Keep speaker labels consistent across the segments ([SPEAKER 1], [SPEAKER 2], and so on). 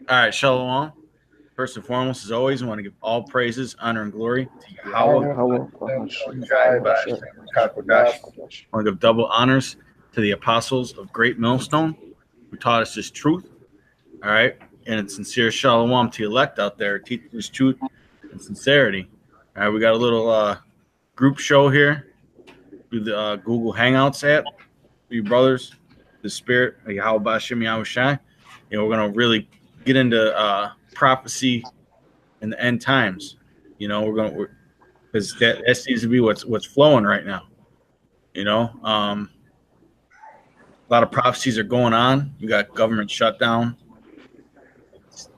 [SPEAKER 1] All right, Shalom. First and foremost, as always, I want to give all praises, honor, and glory to Yahweh.
[SPEAKER 2] Yahweh,
[SPEAKER 1] I want to give double honors to the apostles of Great Millstone who taught us this truth. All right. And sincere shalom to elect out there, teaching this truth and sincerity. All right. We got a little group show here through the Google Hangouts app. For you brothers, the spirit of Yahweh Bashem Yahweh Shai. We're going to really get into prophecy in the end times. Because that seems to be what's flowing right now. A lot of prophecies are going on. You got government shutdown.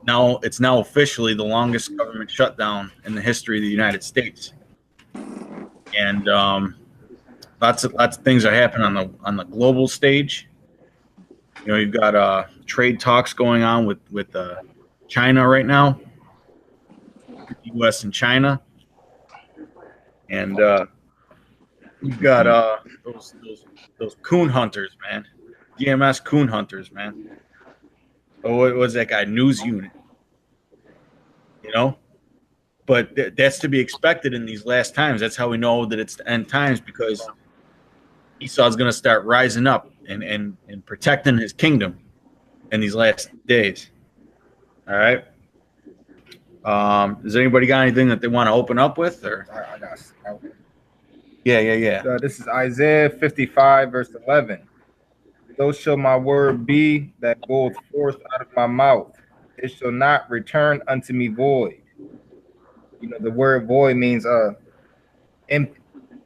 [SPEAKER 1] It's now officially the longest government shutdown in the history of the United States, and lots of things are happening on the global stage. You've got trade talks going on with China right now, the U.S. and China, and you've got those coon hunters, man, DMS coon hunters, man. Oh, what was that guy? News Unit. But that's to be expected in these last times. That's how we know that it's the end times, because Esau's going to start rising up and protecting his kingdom in these last days. All right. Does anybody got anything that they want to open up with? Or
[SPEAKER 3] I got.
[SPEAKER 1] Yeah.
[SPEAKER 3] This is Isaiah 55, verse 11. So shall my word be that goeth forth out of my mouth. It shall not return unto me void. The word void means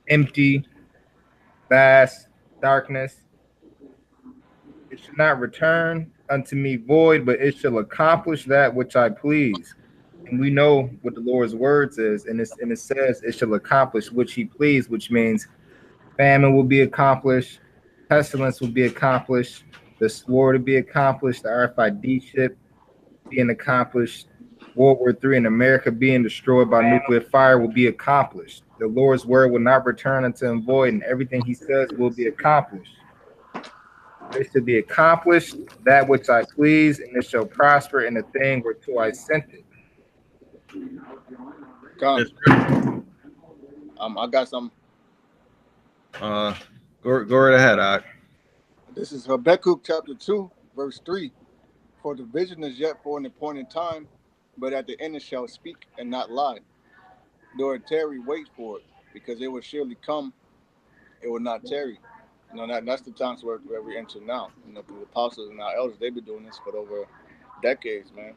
[SPEAKER 3] empty, vast, darkness. It shall not return unto me void, but it shall accomplish that which I please. And we know what the Lord's words is, and it says it shall accomplish which he pleased, which means famine will be accomplished, pestilence will be accomplished, the sword will be accomplished, the RFID chip being accomplished, World War III in America being destroyed by nuclear fire will be accomplished. The Lord's word will not return unto him void, and everything he says will be accomplished. It shall be accomplished that which I please, and it shall prosper in the thing whereto I sent it.
[SPEAKER 2] I got some.
[SPEAKER 1] Go right ahead.
[SPEAKER 2] This is Habakkuk chapter 2, verse 3. For the vision is yet for an appointed time, but at the end it shall speak and not lie. Though it tarry, wait for it, because it will surely come, it will not tarry. That's the times where we enter now. The apostles and our elders, they've been doing this for over decades, man.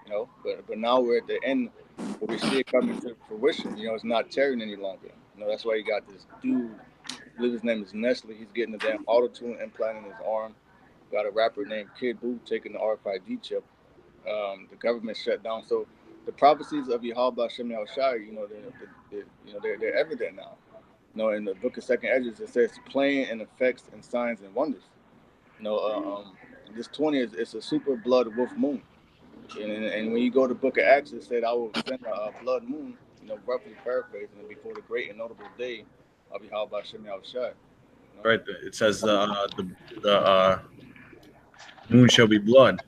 [SPEAKER 2] But now we're at the end where we see it coming to fruition. It's not tarrying any longer. That's why you got this dude, I believe his name is Nestle. He's getting the damn auto-tune implant in his arm. Got a rapper named Kid Boo taking the RFID chip. The government shut down. So the prophecies of Yahweh Hashem Yahushai, they're evident now. In the book of Second Esdras, it says playing and effects and signs and wonders. This 20 it's a super blood wolf moon. And when you go to the book of Acts, it said, I will send a blood moon, roughly paraphrasing, before the great and notable day of Yahweh Hashem Yahushai.
[SPEAKER 1] Right. It says the moon shall be blood.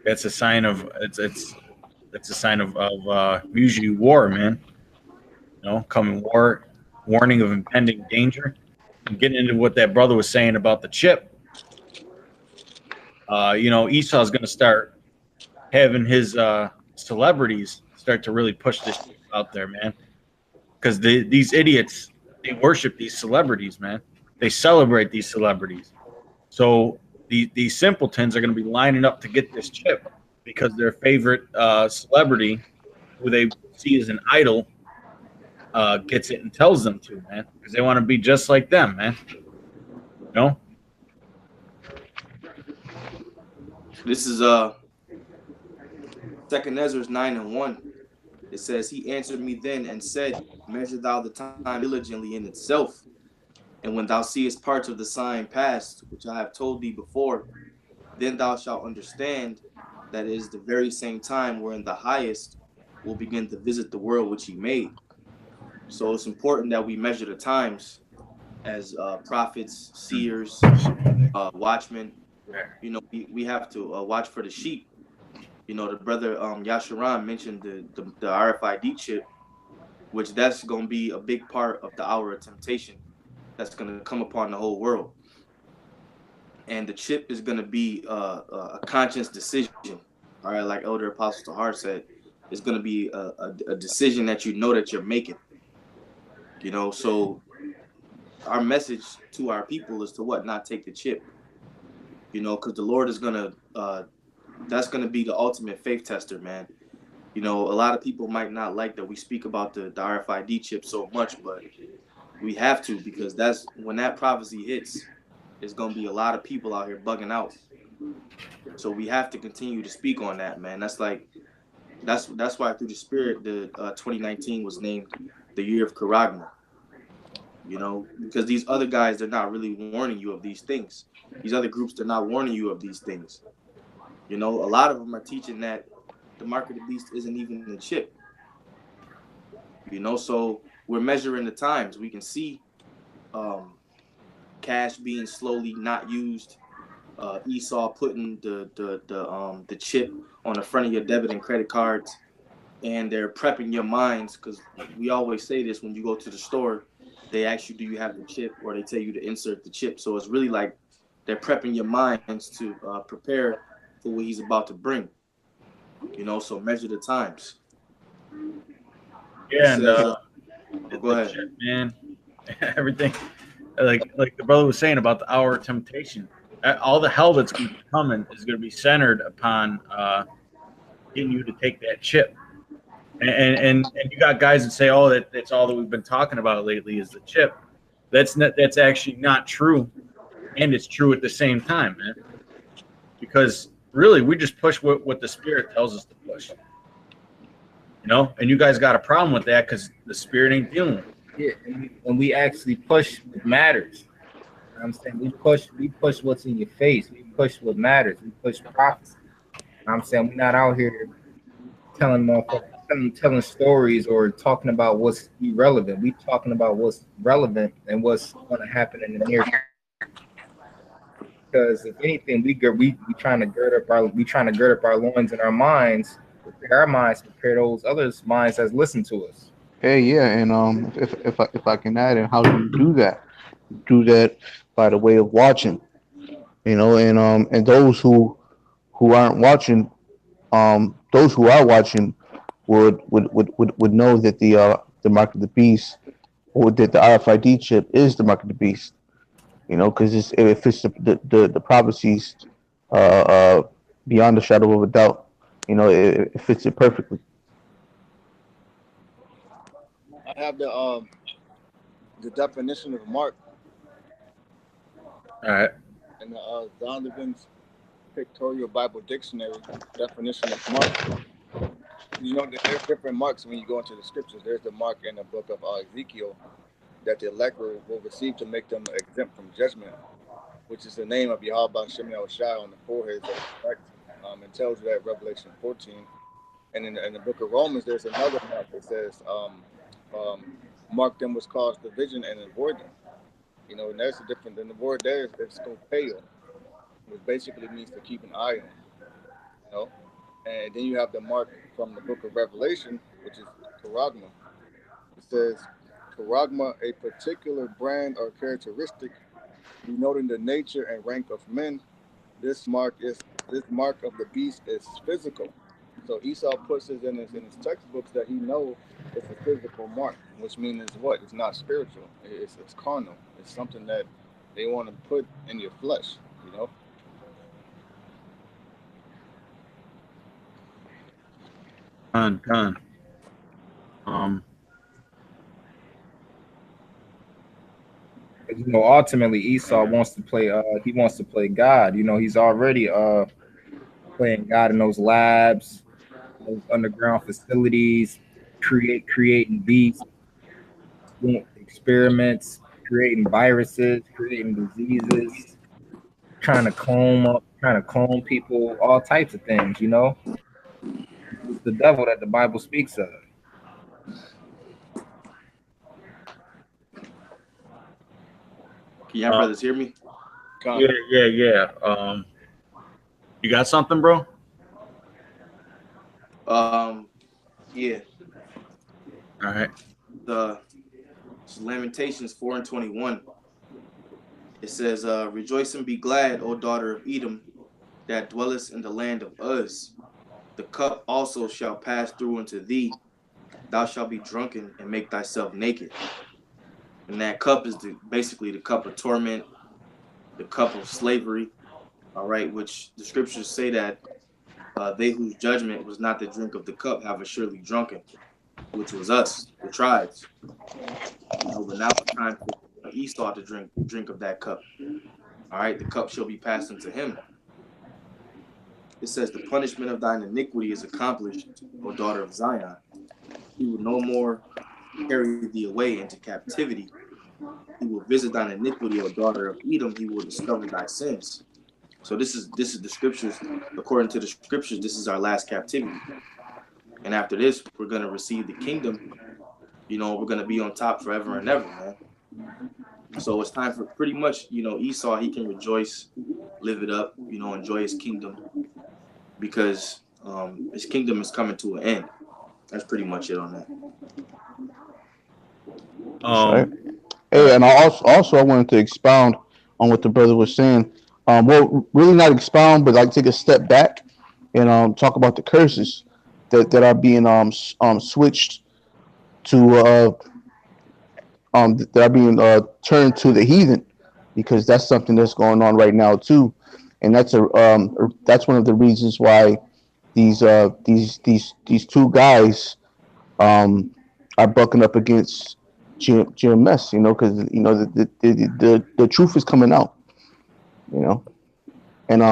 [SPEAKER 1] That's a sign of that's a sign of usually war, man. Coming war, warning of impending danger. And getting into what that brother was saying about the chip. Esau's going to start having his celebrities start to really push this out there, man. Because these idiots, they worship these celebrities, man. They celebrate these celebrities. So these simpletons are going to be lining up to get this chip because their favorite celebrity, who they see as an idol, gets it and tells them to, man. Because they want to be just like them, man.
[SPEAKER 4] This is Second Ezra 9:1. It says, He answered me then and said, Measure thou the time diligently in itself. And when thou seest parts of the sign past, which I have told thee before, then thou shalt understand that it is the very same time wherein the highest will begin to visit the world which he made. So it's important that we measure the times as prophets, seers, watchmen, You know, we have to watch for the sheep. You know, the brother Yasharan mentioned the RFID chip, which that's going to be a big part of the hour of temptation that's going to come upon the whole world. And the chip is going to be a conscious decision. All right, like Elder Apostle Tahar said, it's going to be a decision that you know that you're making. You know, so our message to our people is to what? Not take the chip. You know, because the Lord is going to, that's going to be the ultimate faith tester, man. You know, a lot of people might not like that we speak about the RFID chip so much, but we have to, because that's when that prophecy hits, there's going to be a lot of people out here bugging out. So we have to continue to speak on that, man. That's why through the Spirit, the 2019 was named the year of Charagma. You know, because these other guys, they're not really warning you of these things. These other groups, they're not warning you of these things. You know, a lot of them are teaching that the mark of the beast isn't even the chip. You know, so we're measuring the times. We can see cash being slowly not used. Esau putting the chip on the front of your debit and credit cards, and they're prepping your minds, because we always say this when you go to the store. They ask you, do you have the chip, or they tell you to insert the chip. So it's really like they're prepping your minds to prepare for what he's about to bring. You know, so measure the times.
[SPEAKER 1] Yeah, and
[SPEAKER 4] go ahead,
[SPEAKER 1] chip, man. Everything, like the brother was saying about the hour of temptation. All the hell that's going to be coming is going to be centered upon getting you to take that chip. And you got guys that say, "Oh, that's all that we've been talking about lately is the chip." That's actually not true, and it's true at the same time, man. Because really, we just push what the Spirit tells us to push. You know, and you guys got a problem with that because the Spirit ain't dealing with it.
[SPEAKER 3] Yeah, and we actually push what matters. You know what I'm saying, we push what's in your face. We push what matters. We push prophecy. You know what I'm saying, we're not out here telling motherfuckers, telling stories or talking about what's irrelevant. We talking about what's relevant and what's going to happen in the near future. Because if anything, we trying to gird up our loins and our minds, prepare our minds, prepare those others' minds that's listen to us.
[SPEAKER 5] Hey, yeah, and if I can add, and how do you do that? Do that by the way of watching, you know, and those who aren't watching, those who are watching would know that the mark of the beast, or that the RFID chip is the mark of the beast, you know, because it fits the prophecies uh, uh, beyond a shadow of a doubt. You know, it fits it perfectly.
[SPEAKER 2] I have the definition of mark
[SPEAKER 1] All right.
[SPEAKER 2] in the Zondervan's Pictorial Bible Dictionary. Definition of mark. You know, there's different marks when you go into the scriptures. There's the mark in the book of Ezekiel that the elect will receive to make them exempt from judgment, which is the name of Yahweh Shem Shai on the foreheads of the elect. It tells you that Revelation 14. And in the book of Romans, there's another mark that says, mark them which cause division and avoid them. You know, and that's a different than the word there is scopeo, which basically means to keep an eye on. You know, and then you have the mark from the book of Revelation, which is charagma. It says charagma, a particular brand or characteristic denoting the nature and rank of men. This mark of the beast is physical. So Esau puts it in his textbooks that he knows it's a physical mark, which means it's what? It's not spiritual. It's carnal. It's something that they want to put in your flesh, you know?
[SPEAKER 1] Con.
[SPEAKER 3] You know, ultimately Esau wants to play. He wants to play God. You know, he's already playing God in those labs, those underground facilities, creating beasts, doing experiments, creating viruses, creating diseases, trying to clone people, all types of things. You know, it's the devil that the Bible speaks of.
[SPEAKER 4] Can y'all brothers hear me?
[SPEAKER 1] Yeah. You got something, bro?
[SPEAKER 4] Yeah.
[SPEAKER 1] All right.
[SPEAKER 4] The Lamentations 4:21. It says, "Rejoice and be glad, O daughter of Edom, that dwellest in the land of Uz. The cup also shall pass through unto thee. Thou shalt be drunken and make thyself naked." And that cup is basically the cup of torment, the cup of slavery. All right, which the scriptures say that they whose judgment was not the drink of the cup have assuredly drunken, which was us, the tribes. But now it's time for Esau to drink of that cup. All right, the cup shall be passed unto him. It says, "The punishment of thine iniquity is accomplished, O daughter of Zion. He will no more carry thee away into captivity. He will visit thine iniquity, O daughter of Edom. He will discover thy sins." So this is the scriptures. According to the scriptures, this is our last captivity. And after this, we're going to receive the kingdom. We're going to be on top forever and ever, man. So it's time for pretty much, Esau, he can rejoice, live it up, enjoy his kingdom, because his kingdom is coming to an end. That's pretty much it on that.
[SPEAKER 5] Right. Hey, and I also wanted to expound on what the brother was saying. Well, really not expound, but like take a step back and talk about the curses that are being switched to that are being turned to the heathen, because that's something that's going on right now too, and that's one of the reasons why these two guys are bucking up against GMS, because the truth is coming out, and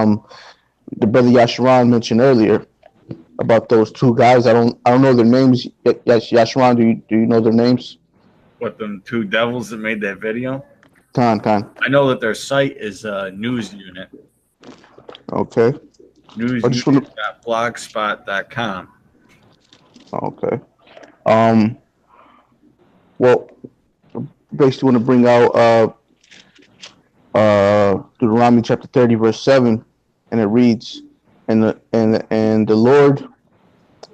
[SPEAKER 5] the brother Yasharan mentioned earlier about those two guys. I don't know their names. Yes, Yasharan, do you know their names?
[SPEAKER 1] What, them two devils that made that video?
[SPEAKER 5] Khan.
[SPEAKER 1] I know that their site is News Unit.
[SPEAKER 5] Okay.
[SPEAKER 1] Newsunit.blogspot.com.
[SPEAKER 5] Okay. Well, basically want to bring out Deuteronomy chapter 30, verse 7, and it reads, and the Lord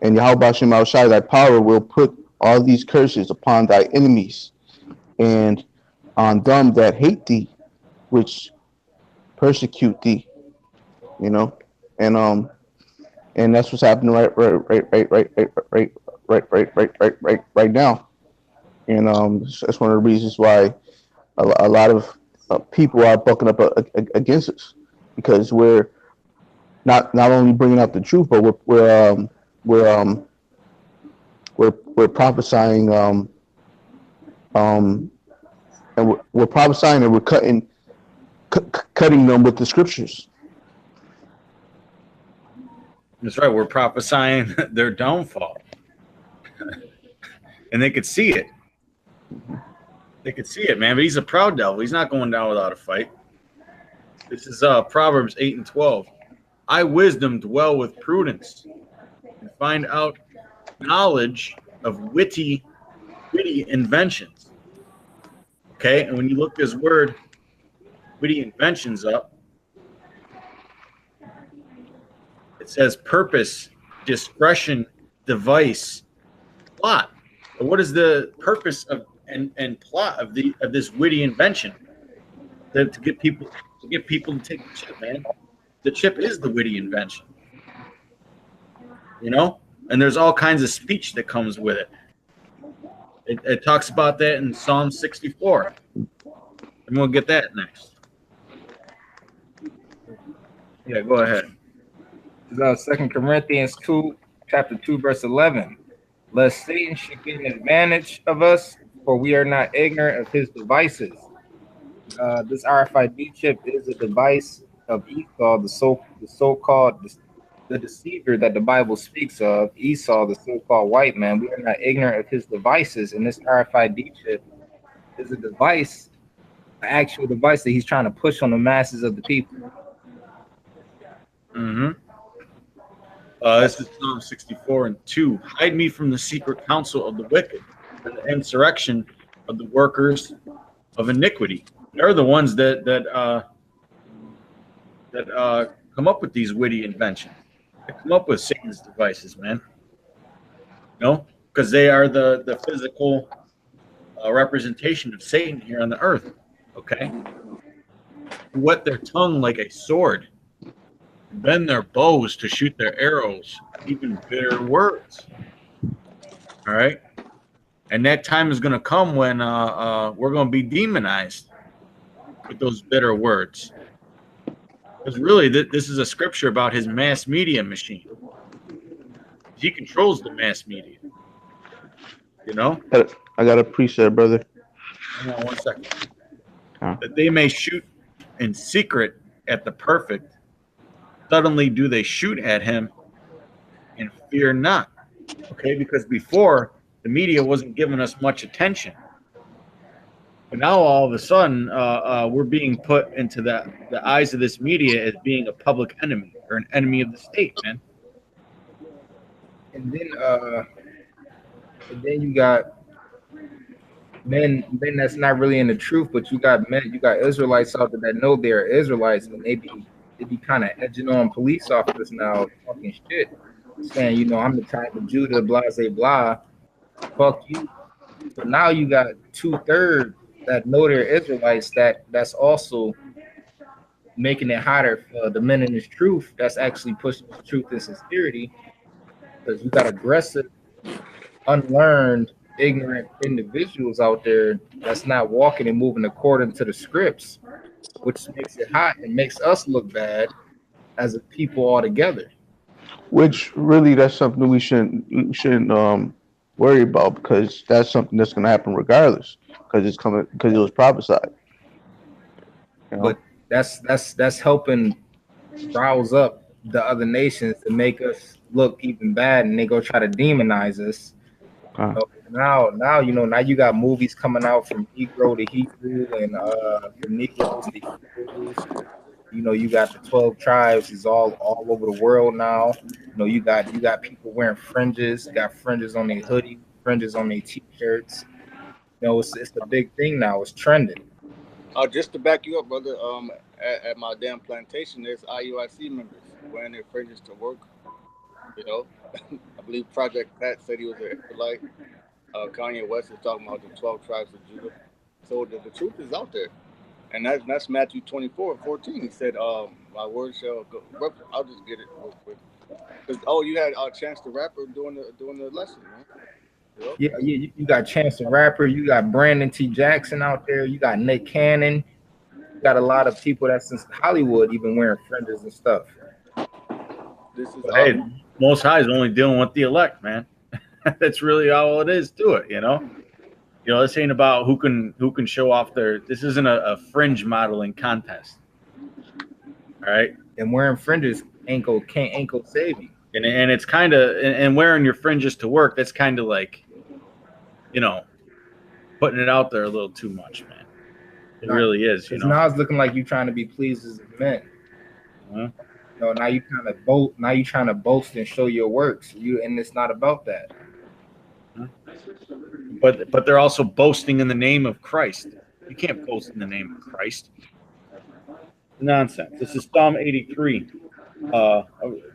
[SPEAKER 5] and Yahweh Hashem Shai, thy power will put all these curses upon thy enemies and on them that hate thee, which persecute thee. And that's what's happening right now. And that's one of the reasons why a lot of people are bucking up against us, because we're not only bringing out the truth, but we're prophesying, and we're prophesying, and we're cutting them with the scriptures.
[SPEAKER 1] That's right. We're prophesying their downfall, and they could see it. They could see it, man. But he's a proud devil. He's not going down without a fight. This is Proverbs 8:12. I, wisdom, dwell with prudence, and find out knowledge of witty inventions. Okay, and when you look this word witty inventions up, it says purpose, discretion, device, plot. But what is the purpose of and plot of this witty invention? To get people to take the chip, man. The chip is the witty invention. And there's all kinds of speech that comes with it. It talks about that in Psalm 64. And we'll get that next. Yeah, go ahead.
[SPEAKER 3] 2 Corinthians 2, chapter 2, verse 11. Lest Satan should get an advantage of us, for we are not ignorant of his devices. This RFID chip is a device of Esau, the so-called the deceiver that the Bible speaks of. Esau, the so-called white man. We are not ignorant of his devices, and this RFID chip is a device, an actual device that he's trying to push on the masses of the people.
[SPEAKER 1] This is Psalm 64:2. Hide me from the secret counsel of the wicked and the insurrection of the workers of iniquity. They're the ones that come up with these witty inventions. They come up with Satan's devices, man. You know, because they are the physical representation of Satan here on the earth. Okay, whet their tongue like a sword, bend their bows to shoot their arrows, even bitter words. All right, and that time is going to come when we're going to be demonized with those bitter words. Because really, this is a scripture about his mass media machine. He controls the mass media. You know?
[SPEAKER 5] I got a preset, brother.
[SPEAKER 1] Hang on one second.
[SPEAKER 5] Huh?
[SPEAKER 1] That they may shoot in secret at the perfect. Suddenly do they shoot at him and fear not. Okay? Because before, the media wasn't giving us much attention. But now all of a sudden, we're being put into the eyes of this media as being a public enemy or an enemy of the state, man.
[SPEAKER 3] And then you got men that's not really in the truth, but you got Israelites out there that know they're Israelites, and they be kind of edging on police officers now, talking shit, saying, you know, I'm the type of Judah, blah, blah, fuck you. But now you got 2/3 that know they're Israelites that's also making it harder for the men in this truth that's actually pushing the truth and sincerity, because you got aggressive, unlearned, ignorant individuals out there that's not walking and moving according to the scripts, which makes it hot and makes us look bad as a people altogether.
[SPEAKER 5] Which really, that's something we shouldn't worry about, because that's something that's going to happen regardless, because it's coming, because it was prophesied. You know?
[SPEAKER 3] But that's helping rouse up the other nations to make us look even bad, and they go try to demonize us. So now you got movies coming out from Negro to Hebrew and from Negroes to Hebrews. You know, you got the 12 tribes is all over the world now. You know, you got people wearing fringes, got fringes on their hoodie, fringes on their t-shirts. You know, it's a big thing now. It's trending.
[SPEAKER 2] Just to back you up, brother, at my damn plantation, there's IUIC members wearing their fringes to work. You know, I believe Project Pat said he was an Israelite. Kanye West is talking about the 12 tribes of Judah. So the truth is out there. And that's Matthew 24:14. He said, my word shall go. I'll just get it real quick. You had Chance the Rapper doing the lesson, man. You know?
[SPEAKER 3] Yeah, you got Chance the Rapper, you got Brandon T. Jackson out there, you got Nick Cannon, you got a lot of people that's in Hollywood even wearing fringes and stuff.
[SPEAKER 1] Hey, Most High is only dealing with the elect, man. That's really all it is to it, you know. You know, this ain't about who can show off their. This isn't a fringe modeling contest, all right?
[SPEAKER 3] And wearing fringes ain't go save you.
[SPEAKER 1] And it's kind of and wearing your fringes to work. That's kind of like, you know, putting it out there a little too much, man. It really is. You know,
[SPEAKER 3] now it's looking like you trying to be pleased as a man.
[SPEAKER 1] Uh-huh.
[SPEAKER 3] You know, now you kind of boast. Now you trying to boast and show your works. And it's not about that.
[SPEAKER 1] But they're also boasting in the name of Christ. You can't boast in the name of Christ. Nonsense. This is Psalm 83. I'll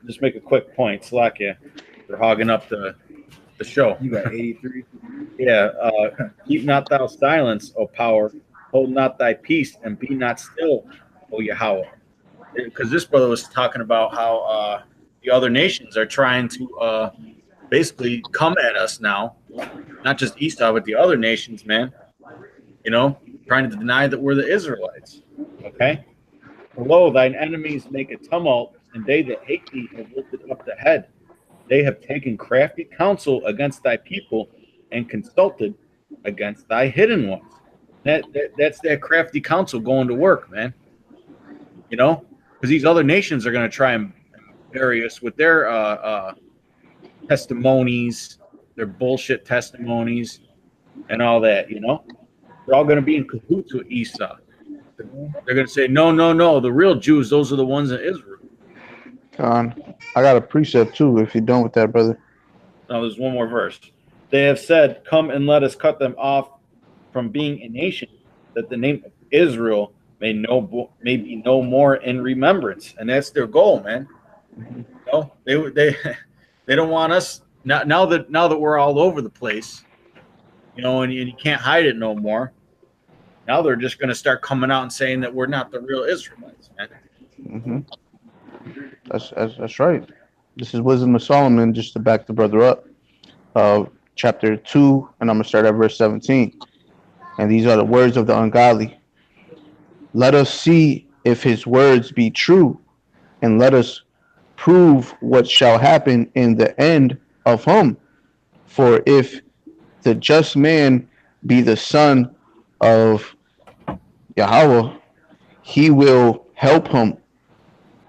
[SPEAKER 1] just make a quick point. Slakia, they're hogging up the show.
[SPEAKER 3] You got 83.
[SPEAKER 1] Yeah. Keep not thou silence, O power. Hold not thy peace, and be not still, O Yahweh. Because this brother was talking about how the other nations are trying to basically come at us now. Not just Esau, but the other nations, man. You know, trying to deny that we're the Israelites. Okay? Lo, thine enemies make a tumult, and they that hate thee have lifted up the head. They have taken crafty counsel against thy people and consulted against thy hidden ones. That's that crafty counsel going to work, man. You know? Because these other nations are going to try and bury us with their testimonies, their bullshit testimonies, and all that, you know? They're all going to be in cahoots with Esau. They're going to say, no, the real Jews, those are the ones in Israel.
[SPEAKER 5] I got a precept too, if you're done with that, brother.
[SPEAKER 1] Now, there's one more verse. They have said, come and let us cut them off from being a nation, that the name of Israel may be no more in remembrance, and that's their goal, man. You know, they don't want us now that we're all over the place, you know, and you can't hide it no more. Now they're just going to start coming out and saying that we're not the real Israelites, man.
[SPEAKER 5] Hmm. That's right. This is Wisdom of Solomon, just to back the brother up. Chapter 2, and I'm going to start at verse 17. And these are the words of the ungodly. Let us see if his words be true, and let us prove what shall happen in the end of him. For if the just man be the son of Yahweh, he will help him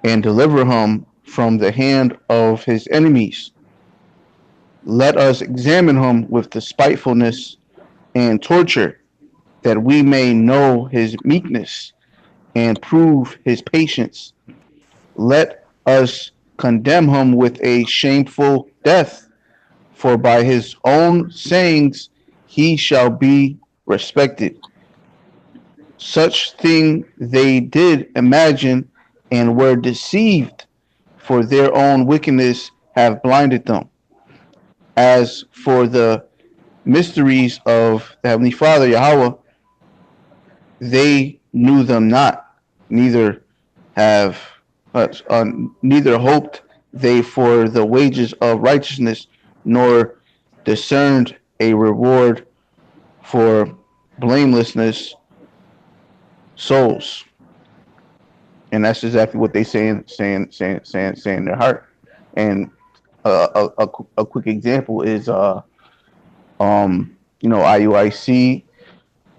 [SPEAKER 5] and deliver him from the hand of his enemies. Let us examine him with the spitefulness and torture, that we may know his meekness and prove his patience. Let us condemn him with a shameful death, for by his own sayings he shall be respected. Such thing they did imagine and were deceived, for their own wickedness have blinded them. As for the mysteries of the Heavenly Father, Yahweh, they knew them not, neither have neither hoped they for the wages of righteousness, nor discerned a reward for blamelessness souls. And that's exactly what they say in their heart. And a quick example is IUIC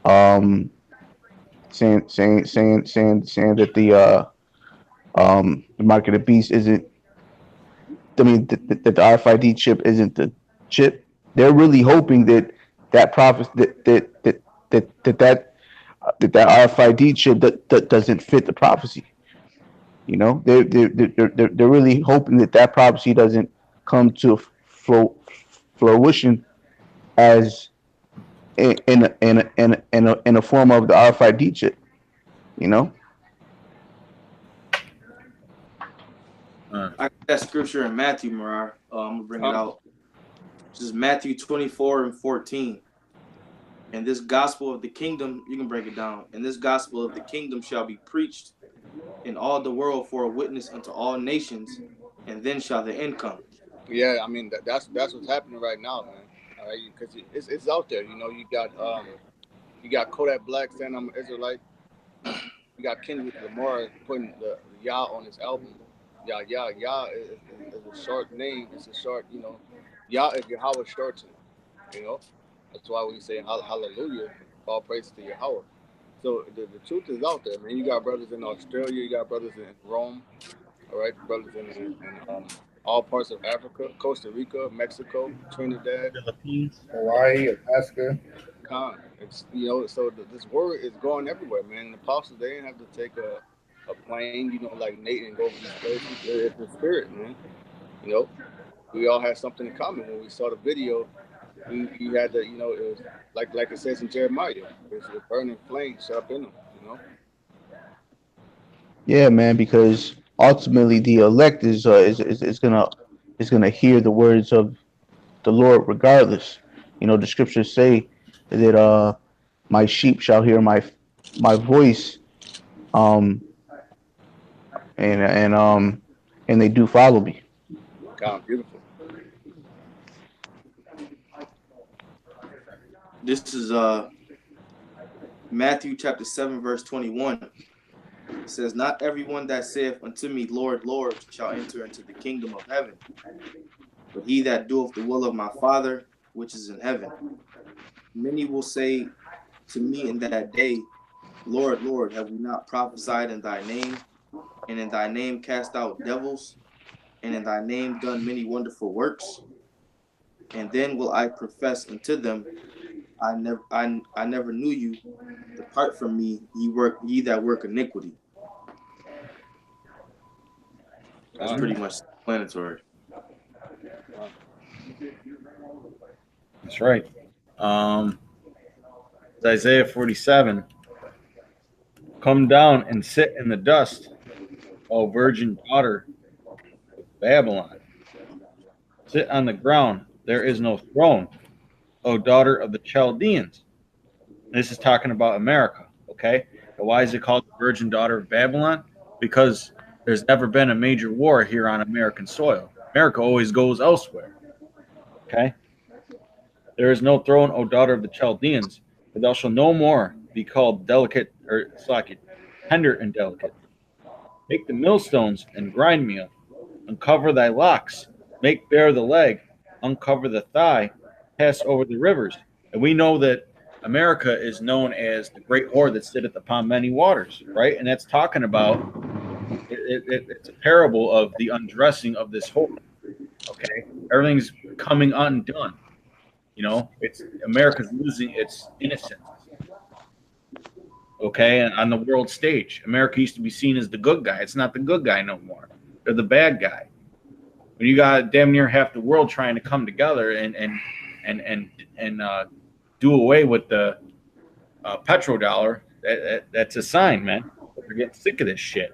[SPEAKER 5] um saying that the mark of the beast isn't, I mean, that the RFID chip isn't the chip. They're really hoping that that prophet that RFID chip that doesn't fit the prophecy. You know, they're really hoping that that prophecy doesn't come to fruition as in a form of the RFID chip. You know.
[SPEAKER 4] I got that scripture in Matthew, Marar. I'm gonna bring it out. This is Matthew 24:14. And this gospel of the kingdom, you can break it down. And this gospel of the kingdom shall be preached in all the world for a witness unto all nations, and then shall the end come.
[SPEAKER 2] Yeah, I mean that's what's happening right now, man. All right, because it's out there. You know, you got Kodak Black saying I'm an Israelite. You got Kendrick Lamar putting the Yah on his album. Yah is a short name. It's a short, you know. Yah is Yahweh shortened. You know, that's why we say hallelujah, all praise to Yahweh. So the truth is out there, man. You got brothers in Australia, you got brothers in Rome, all right, brothers in all parts of Africa, Costa Rica, Mexico, Trinidad,
[SPEAKER 1] Philippines,
[SPEAKER 3] Hawaii, Alaska.
[SPEAKER 2] Con. It's, you know, so this word is going everywhere, man. The apostles, they didn't have to take a plane, you know, like Nate and go over these places. It's the spirit, man. You know, we all had something in common. When we saw the video, we had to, you know, it was like it says in Jeremiah, it's a burning flame shut up in them, you know.
[SPEAKER 5] Yeah, man, because ultimately the elect is gonna hear the words of the Lord regardless. You know, the scriptures say that my sheep shall hear my voice, um and and um and they do follow me.
[SPEAKER 2] God, beautiful.
[SPEAKER 4] This is Matthew chapter 7, verse 21. It says, not everyone that saith unto me, Lord, Lord, shall enter into the kingdom of heaven, but he that doeth the will of my Father which is in heaven. Many will say to me in that day, Lord, Lord, have we not prophesied in thy name, and in thy name cast out devils, and in thy name done many wonderful works? And then will I profess unto them, I never knew you. Depart from me, ye that work iniquity. That's pretty much explanatory.
[SPEAKER 1] that's right. It's Isaiah 47. Come down and sit in the dust, O virgin daughter of Babylon. Sit on the ground. There is no throne, O daughter of the Chaldeans. This is talking about America, okay? And why is it called the virgin daughter of Babylon? Because there's never been a major war here on American soil. America always goes elsewhere, okay? There is no throne, O daughter of the Chaldeans, for thou shalt no more be called delicate or tender and delicate. Make the millstones and grind meal. Uncover thy locks. Make bare the leg. Uncover the thigh. Pass over the rivers. And we know that America is known as the great whore that sitteth upon many waters, right? And that's talking about it's a parable of the undressing of this whore. Okay, everything's coming undone. You know, it's America's losing its innocence. Okay, and on the world stage, America used to be seen as the good guy. It's not the good guy no more. They're the bad guy. When you got damn near half the world trying to come together and do away with the petrodollar, that's a sign, man. We're getting sick of this shit.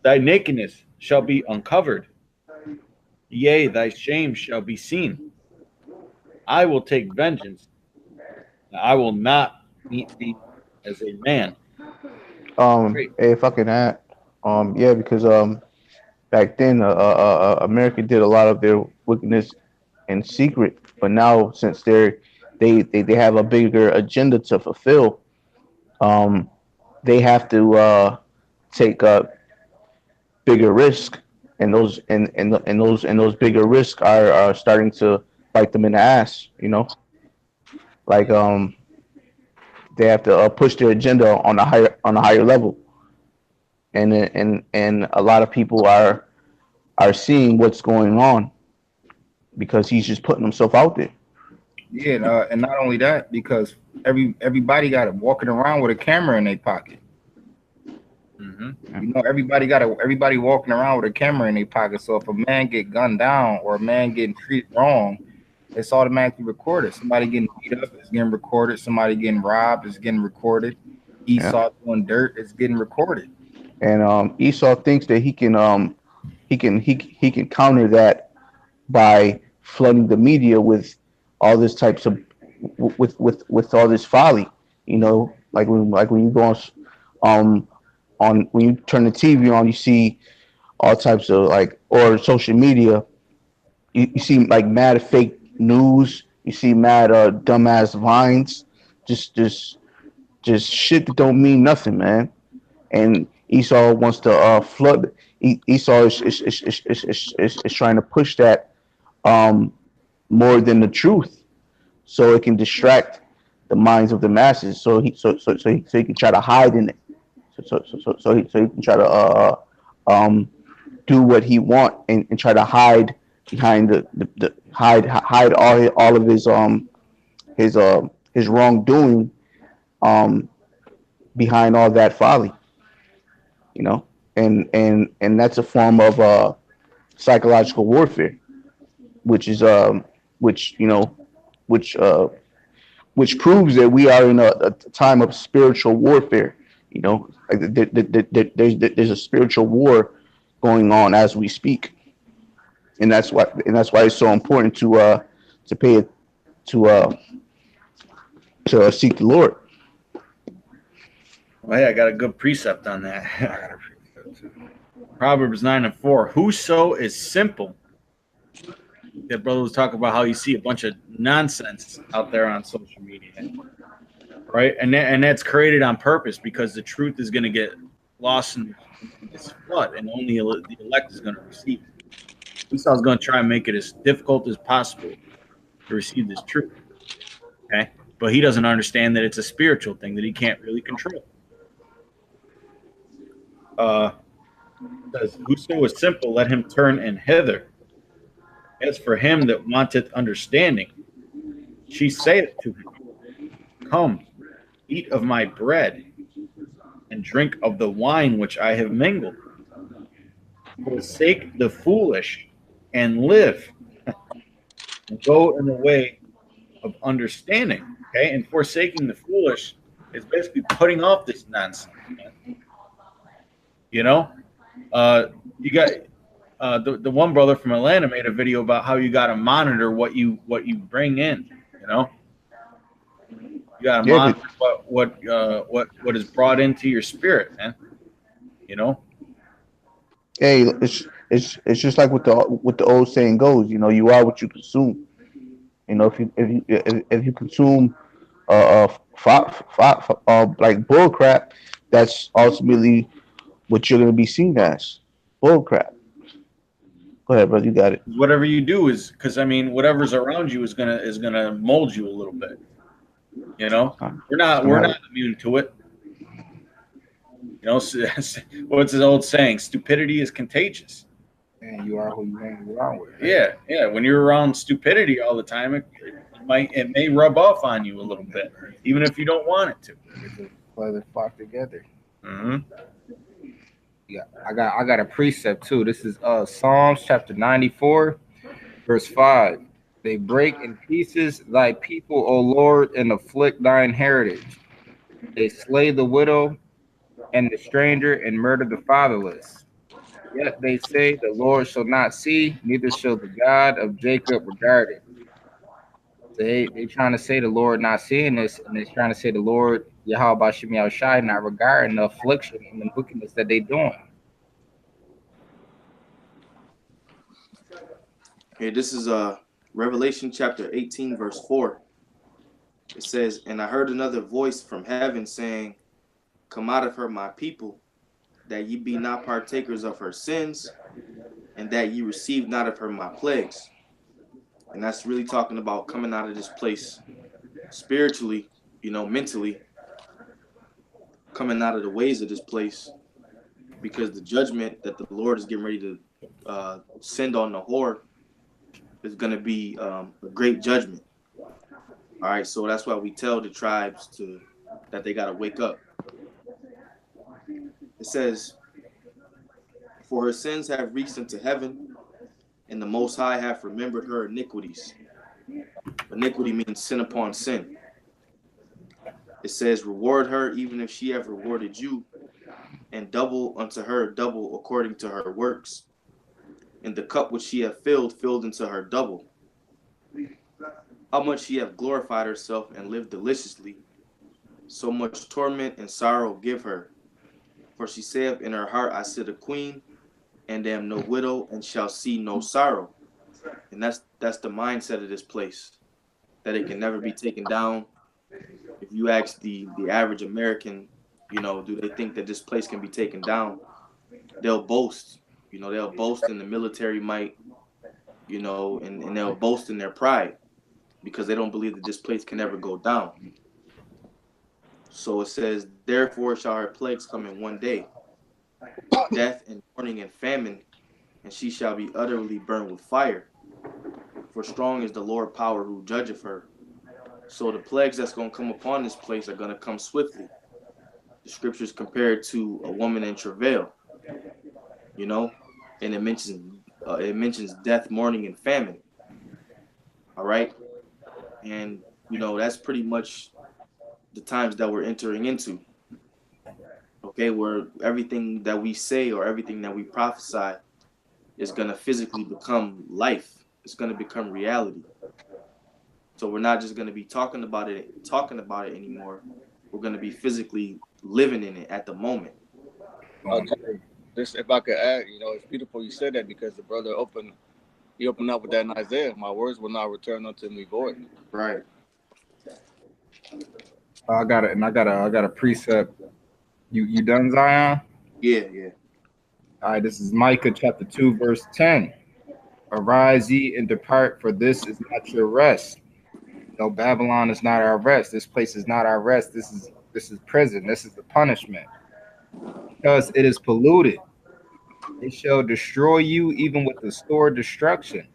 [SPEAKER 1] Thy nakedness shall be uncovered. Yea, thy shame shall be seen. I will take vengeance. I will not meet thee as a man. Great.
[SPEAKER 5] If I can add, yeah, because back then, America did a lot of their wickedness in secret, but now since they have a bigger agenda to fulfill, they have to take a bigger risk, and those those bigger risks are starting to bite them in the ass. You know, like they have to push their agenda on a higher level, and a lot of people are seeing what's going on because he's just putting himself out there.
[SPEAKER 3] Yeah, and not only that, because everybody got it walking around with a camera in their pocket.
[SPEAKER 1] Mm-hmm.
[SPEAKER 3] You know, everybody walking around with a camera in their pocket. So if a man get gunned down or a man getting treated wrong, it's automatically recorded. Somebody getting beat up is getting recorded. Somebody getting robbed is getting recorded. Esau doing dirt is getting recorded.
[SPEAKER 5] And Esau thinks that he can counter that by flooding the media with all this types of with all this folly. You know, like when you go on when you turn the TV on, you see all types of or social media. You see like mad fake news. You see mad dumbass vines. Just shit that don't mean nothing, man. And Esau wants to flood. Esau is trying to push that more than the truth, so it can distract the minds of the masses. So he can try to hide in it. So he can try to do what he want and try to hide behind the hide all of his wrongdoing behind all that folly. You know, and that's a form of psychological warfare, which proves that we are in a time of spiritual warfare. You know, like there's a spiritual war going on as we speak, and that's why it's so important to seek the Lord.
[SPEAKER 1] Well, hey, I got a good precept on that. Proverbs 9:4. Whoso is simple. That brother was talking about how you see a bunch of nonsense out there on social media, right? And that's created on purpose because the truth is going to get lost in this flood, and only the elect is going to receive it. Esau's going to try and make it as difficult as possible to receive this truth. Okay, but he doesn't understand that it's a spiritual thing that he can't really control. Says, whoso is simple, let him turn in hither. As for him that wanteth understanding, she saith to him, come, eat of my bread, and drink of the wine which I have mingled. Forsake the foolish, and live, and go in the way of understanding. Okay, and forsaking the foolish is basically putting off this nonsense. Man. You know, you got the one brother from Atlanta made a video about how you got to monitor what you bring in. You know, you got to
[SPEAKER 5] Yeah,
[SPEAKER 1] monitor what is brought into your spirit, man. You know,
[SPEAKER 5] hey, it's just like what the old saying goes. You know, you are what you consume. You know, if you consume like bull crap, that's ultimately what you're gonna be seen as bull crap. Go ahead, brother. You got it.
[SPEAKER 1] whatever you do is because I mean, whatever's around you is gonna mold you a little bit. You know,
[SPEAKER 5] It's gonna
[SPEAKER 1] we're
[SPEAKER 5] have
[SPEAKER 1] not immune to it. You know, what's his old saying? Stupidity is contagious.
[SPEAKER 3] And you are who you hang around with. Right?
[SPEAKER 1] Yeah, yeah. When you're around stupidity all the time, it may rub off on you a little bit, even if you don't want it to.
[SPEAKER 3] It's a pleasant flock together.
[SPEAKER 1] Mm-hmm.
[SPEAKER 3] Yeah, I got a precept too. This is Psalms chapter 94, verse 5. They break in pieces thy people, O Lord, and afflict thine heritage. They slay the widow and the stranger and murder the fatherless. Yet they say the Lord shall not see, neither shall the God of Jacob regard it. They trying to say the Lord not seeing this, and they're trying to say the Lord Yahweh Shemi Al Shai not regarding the affliction and the wickedness that they doing.
[SPEAKER 4] Here, this is Revelation chapter 18, verse 4. It says, "And I heard another voice from heaven saying, Come out of her, my people, that ye be not partakers of her sins, and that ye receive not of her my plagues." And that's really talking about coming out of this place spiritually, you know, mentally, coming out of the ways of this place, because the judgment that the Lord is getting ready to send on the whore is going to be a great judgment. All right, so that's why we tell the tribes that they got to wake up. It says, "For her sins have reached into heaven, and the Most High hath remembered her iniquities." Iniquity means sin upon sin. It says, "Reward her even if she have rewarded you, and double unto her double according to her works. And the cup which she hath filled into her double. How much she hath glorified herself and lived deliciously, so much torment and sorrow give her. For she saith in her heart, I sit a queen, and am no widow, and shall see no sorrow." And that's the mindset of this place, that it can never be taken down. If you ask the average American, you know, do they think that this place can be taken down? They'll boast. You know, they'll boast in the military might, you know, and they'll boast in their pride because they don't believe that this place can ever go down. So it says, "Therefore shall her plagues come in one day, death and mourning and famine, and she shall be utterly burned with fire. For strong is the Lord power who judgeth her." So the plagues that's going to come upon this place are going to come swiftly. The scriptures compare it to a woman in travail, you know, and it mentions death, mourning, and famine. All right, and you know that's pretty much the times that we're entering into. Okay, where everything that we say or everything that we prophesy is going to physically become life. It's going to become reality. So we're not just going to be talking about it anymore. We're going to be physically living in it at the moment.
[SPEAKER 2] This, if I could add, you know, it's beautiful you said that because the brother opened up with that in Isaiah. My words will not return unto me void.
[SPEAKER 4] Right.
[SPEAKER 3] I got a precept. You done, Zion?
[SPEAKER 4] Yeah.
[SPEAKER 3] All right, this is Micah chapter 2, verse 10. "Arise ye and depart, for this is not your rest." No, Babylon is not our rest. This place is not our rest. This is prison. This is the punishment. Because it is polluted, it shall destroy you even with the sword destruction.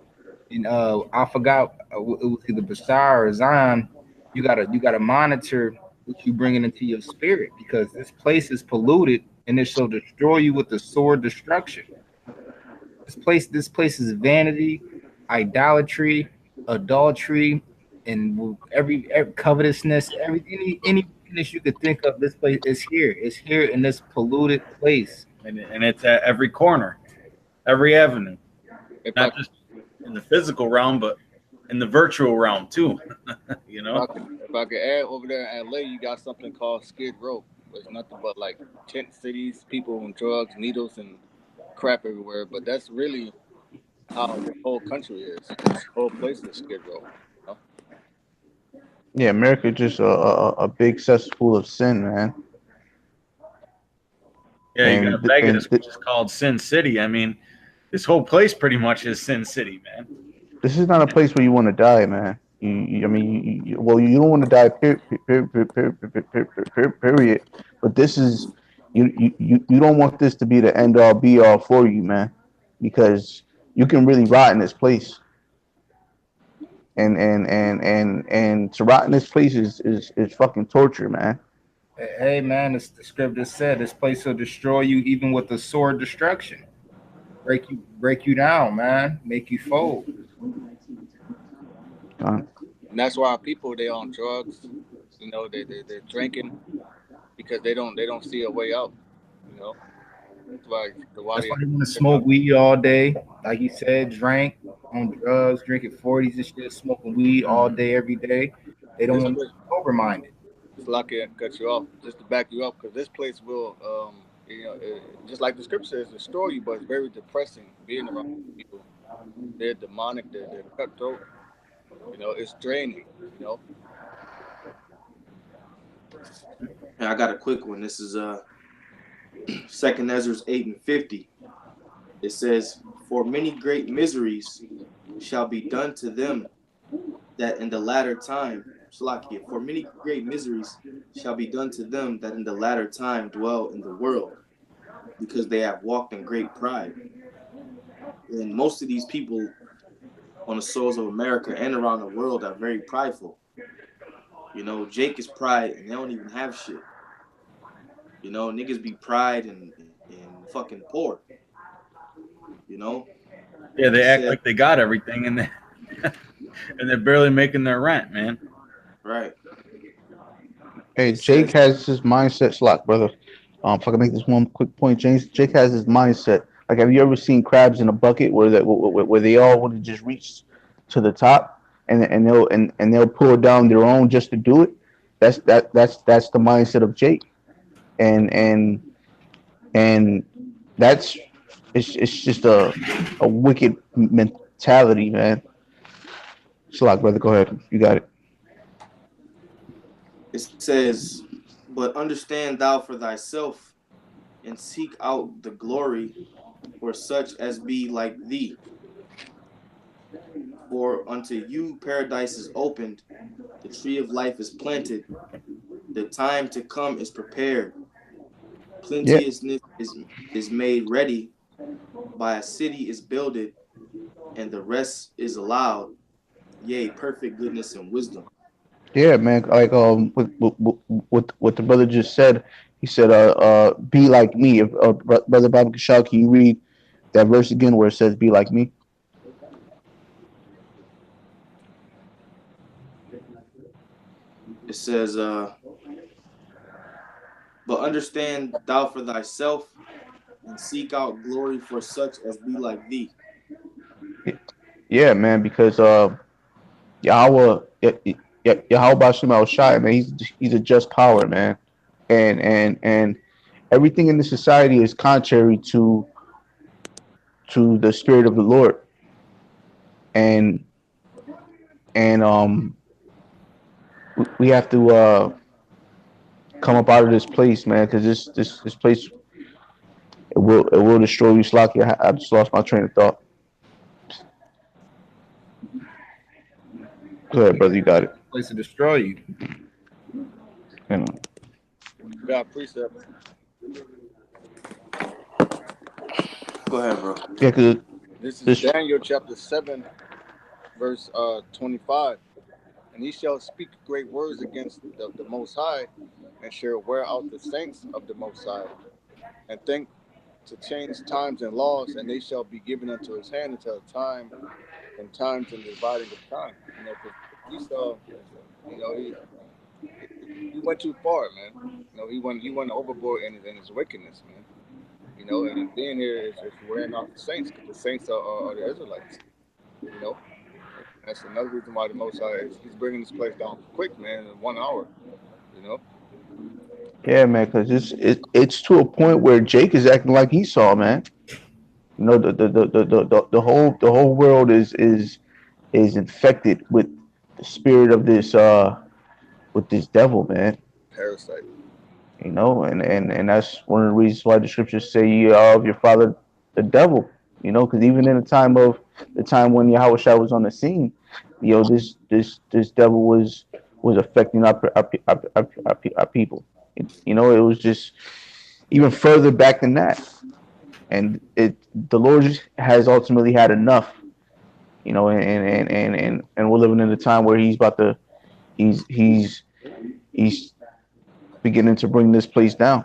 [SPEAKER 3] And I forgot it was either Bashar or Zion. You gotta monitor what you bringing into your spirit, because this place is polluted and it shall destroy you with the sword destruction. This place is vanity, idolatry, adultery, and every covetousness, any wickedness you could think of, this place is here. It's here in this polluted place.
[SPEAKER 1] And it's at every corner, every avenue,
[SPEAKER 2] If I,
[SPEAKER 1] not just in the physical realm, but in the virtual realm too. You know?
[SPEAKER 2] if I could add, over there in LA, you got something called Skid Row. It's nothing but like tent cities, people on drugs, needles, and crap everywhere. But that's really how the whole country is. This whole place is Skid Row. You know?
[SPEAKER 5] Yeah, America just a big cesspool of sin, man.
[SPEAKER 1] Yeah, you got Vegas,
[SPEAKER 5] And
[SPEAKER 1] which is called Sin City. I mean, this whole place pretty much is Sin City, man.
[SPEAKER 5] this is not a place where you want to die, man. I mean, well, you don't want to die, period. But this is you don't want this to be the end all be all for you, man, because you can really rot in this place, and to rot in this place is fucking torture, man.
[SPEAKER 3] Hey man, the scripture said this place will destroy you even with the sword destruction. Break you down, man. Make you fold.
[SPEAKER 5] Uh,
[SPEAKER 2] And that's why people they on drugs. You know, they're drinking because they don't see a way out. You know, that's why
[SPEAKER 3] That's why they want to smoke weed all day. Like you said, drank on drugs, drinking 40s and shit, smoking weed all day, every day. They don't
[SPEAKER 2] This
[SPEAKER 3] want to
[SPEAKER 2] place,
[SPEAKER 3] be sober-minded.
[SPEAKER 2] it's lucky to cut you off just to back you up because this place will, just like the scripture says, destroy you. But it's very depressing being around people. They're demonic. They're cutthroat. You know, it's draining. You know,
[SPEAKER 4] And I got a quick one. This is Second Ezra 8:50. It says, "For many great miseries shall be done to them that in the latter time, Salakia, for many great miseries shall be done to them that in the latter time dwell in the world, because they have walked in great pride." And most of these people on the soils of America and around the world are very prideful. You know, Jake is pride and they don't even have shit. You know, niggas be pride and fucking poor. You know,
[SPEAKER 1] Yeah, they
[SPEAKER 4] it
[SPEAKER 1] act
[SPEAKER 4] said,
[SPEAKER 1] like they got everything, and and they're barely making their rent, man.
[SPEAKER 4] right.
[SPEAKER 5] Hey,
[SPEAKER 4] It
[SPEAKER 5] Jake
[SPEAKER 4] says,
[SPEAKER 5] has his mindset slack, brother. If I can make this one quick point, James, Jake has his mindset. Like, have you ever seen crabs in a bucket where they all want to just reach to the top and they'll pull down their own just to do it? That's the mindset of Jake, and and and that's it's just a wicked mentality, man. Slack, brother, go ahead, you got it.
[SPEAKER 4] it says, "But understand thou for thyself and seek out the glory for such as be like thee. For unto you paradise is opened, the tree of life is planted, the time to come is prepared,
[SPEAKER 5] Yeah,
[SPEAKER 4] plenteousness is made ready, by a city is builded, and the rest is allowed, yea, perfect goodness and wisdom."
[SPEAKER 5] yeah, man. Like what the brother just said. He said, be like me." If brother Bobby Kashal, can you read that verse again where it says, "Be like me"?
[SPEAKER 4] It says, "But understand thou for thyself and seek out glory for such as be like thee."
[SPEAKER 5] Yeah, man. Because Yahweh, Yahweh Shema Shai, man. He's a just power, man. And everything in the society is contrary to the spirit of the Lord. And and we have to come up out of this place, man, because this place it will destroy you. Slocky, I just lost my train of thought. Go ahead, brother. You got it.
[SPEAKER 3] Place to destroy you.
[SPEAKER 5] You know.
[SPEAKER 2] God precept.
[SPEAKER 4] Go ahead, bro.
[SPEAKER 5] Yeah, cause
[SPEAKER 2] This is
[SPEAKER 5] this.
[SPEAKER 2] Daniel chapter 7, verse 25. And he shall speak great words against the Most High, and shall wear out the saints of the Most High, and think to change times and laws, and they shall be given unto his hand until time and times and dividing of time. You know, because Esau, you know, he went too far, man. You know, he went overboard in his wickedness, man. You know, and being here is wearing off the saints, because the saints are the Israelites. You know, that's another reason why the Most High he's bringing this place down quick, man, in 1 hour. You know,
[SPEAKER 5] Yeah, man, because it's to a point where Jake is acting like Esau, man. You know, the whole world is infected with the spirit of this with this devil, man.
[SPEAKER 2] parasite.
[SPEAKER 5] You know, and that's one of the reasons why the scriptures say you are of your father the devil. You know, because even in the time when Yahweh Shai was on the scene, you know, this devil was affecting our people. You know, it was just even further back than that, and the Lord has ultimately had enough. You know, and we're living in a time where he's about to he's beginning to bring this place down,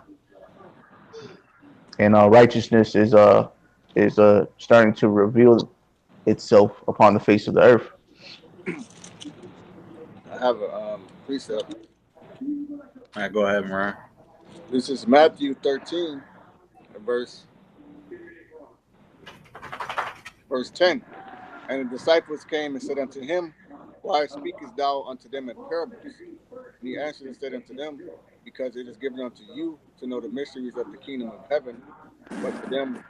[SPEAKER 5] and righteousness is starting to reveal itself upon the face of the earth.
[SPEAKER 2] I have a precept.
[SPEAKER 1] All right, go ahead, Mariah.
[SPEAKER 2] This is Matthew 13, verse 10. And the disciples came and said unto him, Why speakest thou unto them in parables? And he answered and said unto them, Because it is given unto you to know the mysteries of the kingdom of heaven, but to them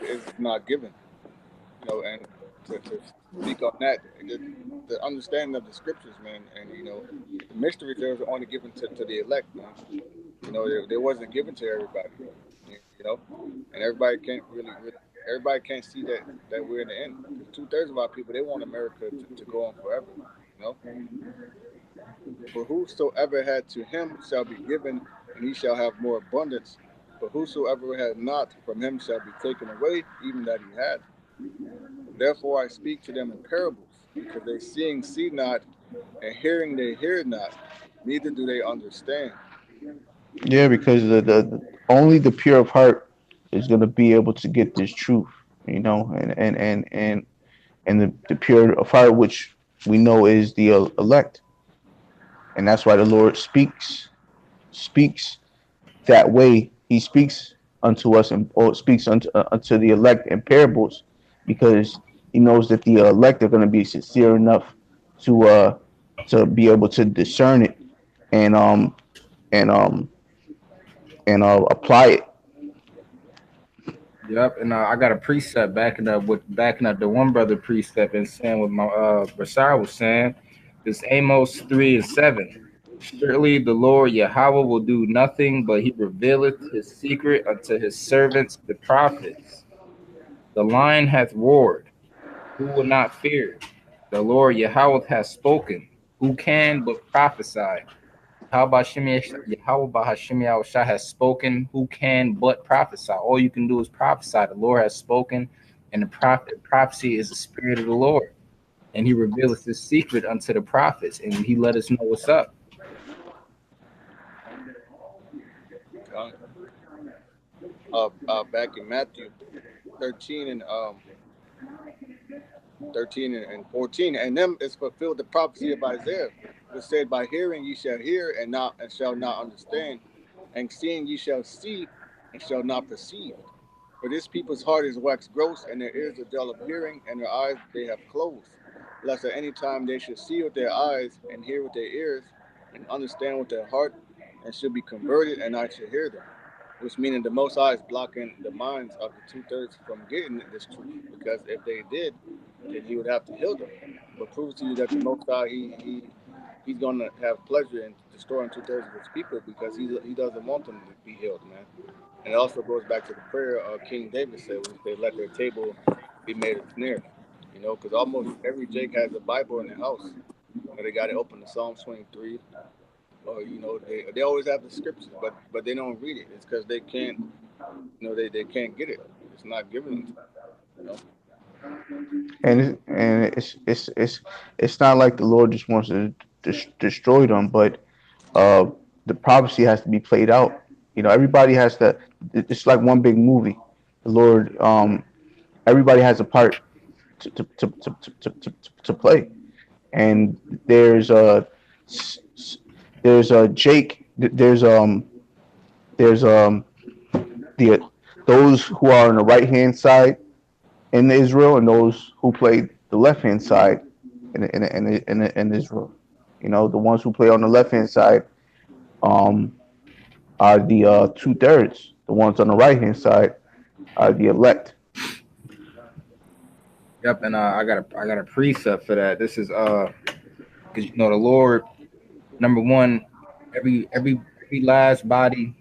[SPEAKER 2] it is not given. You know, and to speak on that, the understanding of the scriptures, man, and you know, the mysteries there was only given to the elect, man. You know, they wasn't given to everybody. You know, and everybody can't really everybody can't see that we're in the end. 2/3 of our people, they want America to go on forever. You know, for whosoever had, to him shall be given, and he shall have more abundance. But whosoever had not, from him shall be taken away, even that he had. Therefore I speak to them in parables, because they seeing see not, and hearing they hear not, neither do they understand.
[SPEAKER 5] Yeah, because the only the pure of heart is going to be able to get this truth. You know, and the pure of heart, which we know is the elect, and that's why the Lord speaks that way. He speaks unto us and or speaks unto the elect in parables, because he knows that the elect are going to be sincere enough to be able to discern it and and um apply it.
[SPEAKER 3] Yep, and I got a precept backing up the one brother precept and saying what my Bashar was saying. This Amos 3:7. Surely the Lord Yahweh will do nothing, but he revealeth his secret unto his servants the prophets. The lion hath roared, who will not fear? The Lord Yahweh hath spoken, who can but prophesy? Yahweh Bahashim Yahushua has spoken, who can but prophesy? All you can do is prophesy. The Lord has spoken, and the prophecy is the spirit of the Lord. And he revealeth his secret unto the prophets, and he let us know what's up.
[SPEAKER 2] Back in Matthew 13 and 14, and them is fulfilled the prophecy of Isaiah, which said, By hearing ye shall hear and shall not understand, and seeing ye shall see and shall not perceive. For this people's heart is waxed gross, and their ears are dull of hearing, and their eyes they have closed, lest at any time they should see with their eyes, and hear with their ears, and understand with their heart, and should be converted, and I should hear them. Which meaning the Most High is blocking the minds of the 2/3 from getting this truth, because if they did, then He would have to heal them. But proves to you that the Most High, he's gonna have pleasure in destroying 2/3 of His people, because he doesn't want them to be healed, man. And it also goes back to the prayer King David said, when they let their table be made a snare. You know, because almost every Jake has a Bible in their house. You know, they got it open to Psalms 23. Or you know, they always have the scriptures, but they don't read it. It's because they can't, you know, they can't get it. It's not given to them, you know.
[SPEAKER 5] And it's not like the Lord just wants to destroy them, but uh, the prophecy has to be played out. You know, everybody has to. It's like one big movie. The Lord, everybody has a part to play, and there's there's Jake. There's the those who are on the right hand side in Israel, and those who play the left hand side in Israel. You know, the ones who play on the left hand side um, are the 2/3. The ones on the right hand side are the elect.
[SPEAKER 3] Yep, and I got a precept for that. This is because you know the Lord, number one, every last body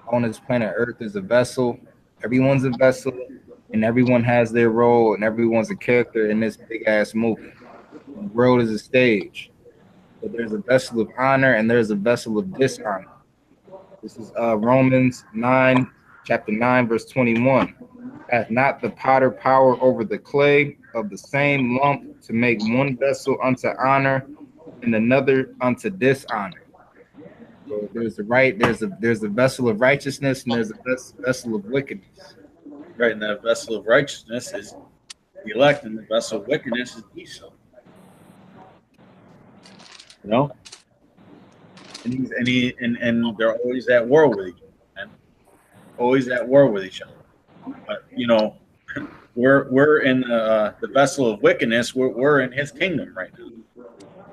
[SPEAKER 3] on this planet Earth is a vessel. Everyone's a vessel, and everyone has their role, and everyone's a character in this big ass movie. The world is a stage, but there's a vessel of honor and there's a vessel of dishonor. This is Romans 9, chapter 9, verse 21. Hath not the potter power over the clay of the same lump to make one vessel unto honor and another unto dishonor? So there's the vessel of righteousness and there's a vessel of wickedness.
[SPEAKER 1] Right, and that vessel of righteousness is the elect, and the vessel of wickedness is Esau. You know, and they're always at war with each other, and always at war with each other. But you know, we're in the vessel of wickedness. We're in His kingdom right now.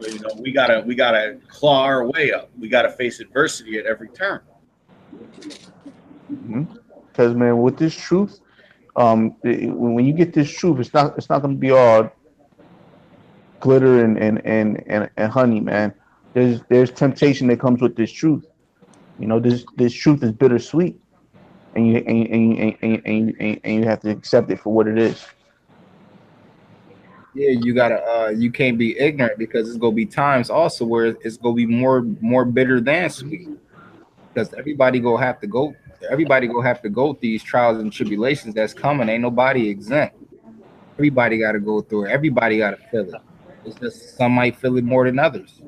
[SPEAKER 1] So, you know, we gotta claw our way up. We gotta face adversity at every turn.
[SPEAKER 5] Because man, with this truth, when you get this truth, it's not gonna be all glitter and honey, man. There's temptation that comes with this truth. You know, this truth is bittersweet, and you have to accept it for what it is.
[SPEAKER 3] Yeah, you can't be ignorant because it's gonna be times also where it's gonna be more bitter than sweet. Because everybody gonna have to go through these trials and tribulations that's coming. Ain't nobody exempt. Everybody gotta go through it. Everybody gotta feel it. It's just some might feel it more than others.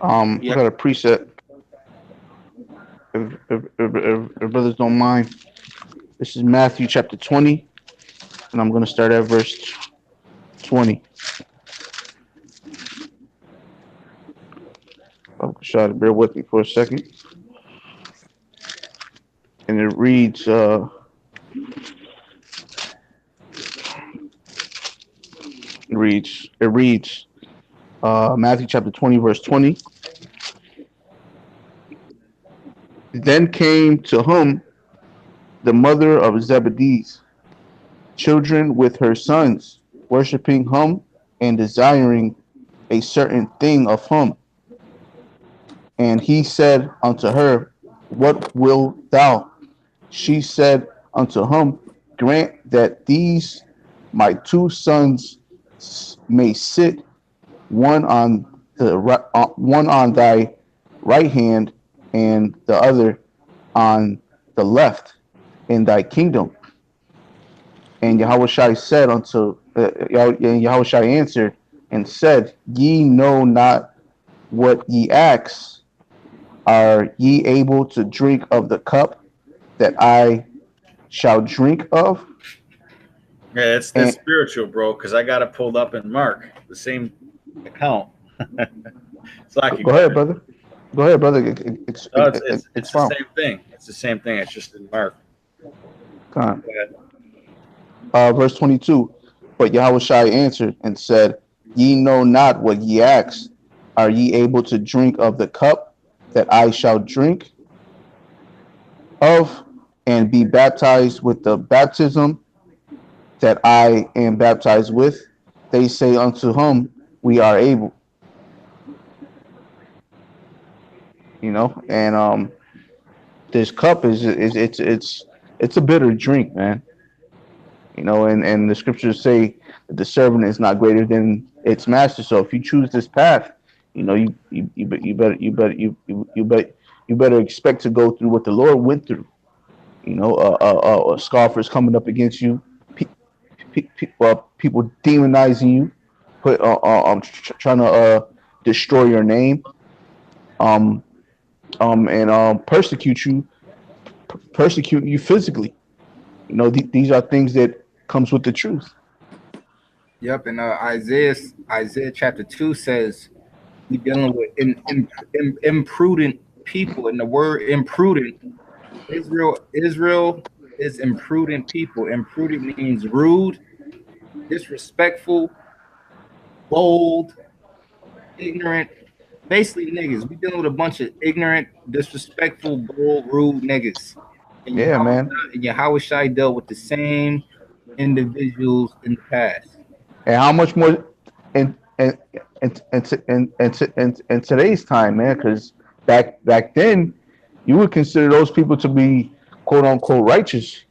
[SPEAKER 5] We got a preset. If brothers don't mind, this is Matthew chapter 20, and I'm gonna start at verse 20. Try to bear with me for a second. And it reads, Matthew chapter 20, verse 20. Then came to him the mother of Zebedee's children with her sons, worshiping him and desiring a certain thing of him. And he said unto her, What wilt thou? She said unto him, Grant that these my two sons may sit, one on thy right hand, and the other on the left, in thy kingdom. And Yahushua said Yahushua answered and said, Ye know not what ye ask. Are ye able to drink of the cup that I shall drink of?
[SPEAKER 1] Yeah, that's spiritual, bro. Because I got it pulled up in Mark, the same account. So
[SPEAKER 5] Go ahead, brother. Go ahead, brother. It's
[SPEAKER 1] the same thing. It's the same thing. It's just in Mark.
[SPEAKER 5] Verse 22. But Yahushua answered and said, Ye know not what ye ask. Are ye able to drink of the cup that I shall drink of, and be baptized with the baptism that I am baptized with? They say unto him, We are able. You know, and this cup is a bitter drink, man. You know, and the scriptures say that the servant is not greater than its master. So if you choose this path, you know, you better expect to go through what the Lord went through. You know, scoffers coming up against you, people demonizing you, trying to destroy your name, and persecute you physically. You know, these are things that comes with the truth.
[SPEAKER 3] Yep, and Isaiah chapter 2 says, We dealing with imprudent people, and the word imprudent, Israel is imprudent people. Imprudent means rude, disrespectful, bold, ignorant. Basically, niggas. We dealing with a bunch of ignorant, disrespectful, bold, rude niggas. And
[SPEAKER 5] Yeah, man.
[SPEAKER 3] Yahweh Shai dealt with the same individuals in the past.
[SPEAKER 5] And how much more in today's time, man? Because back then, you would consider those people to be quote unquote righteous.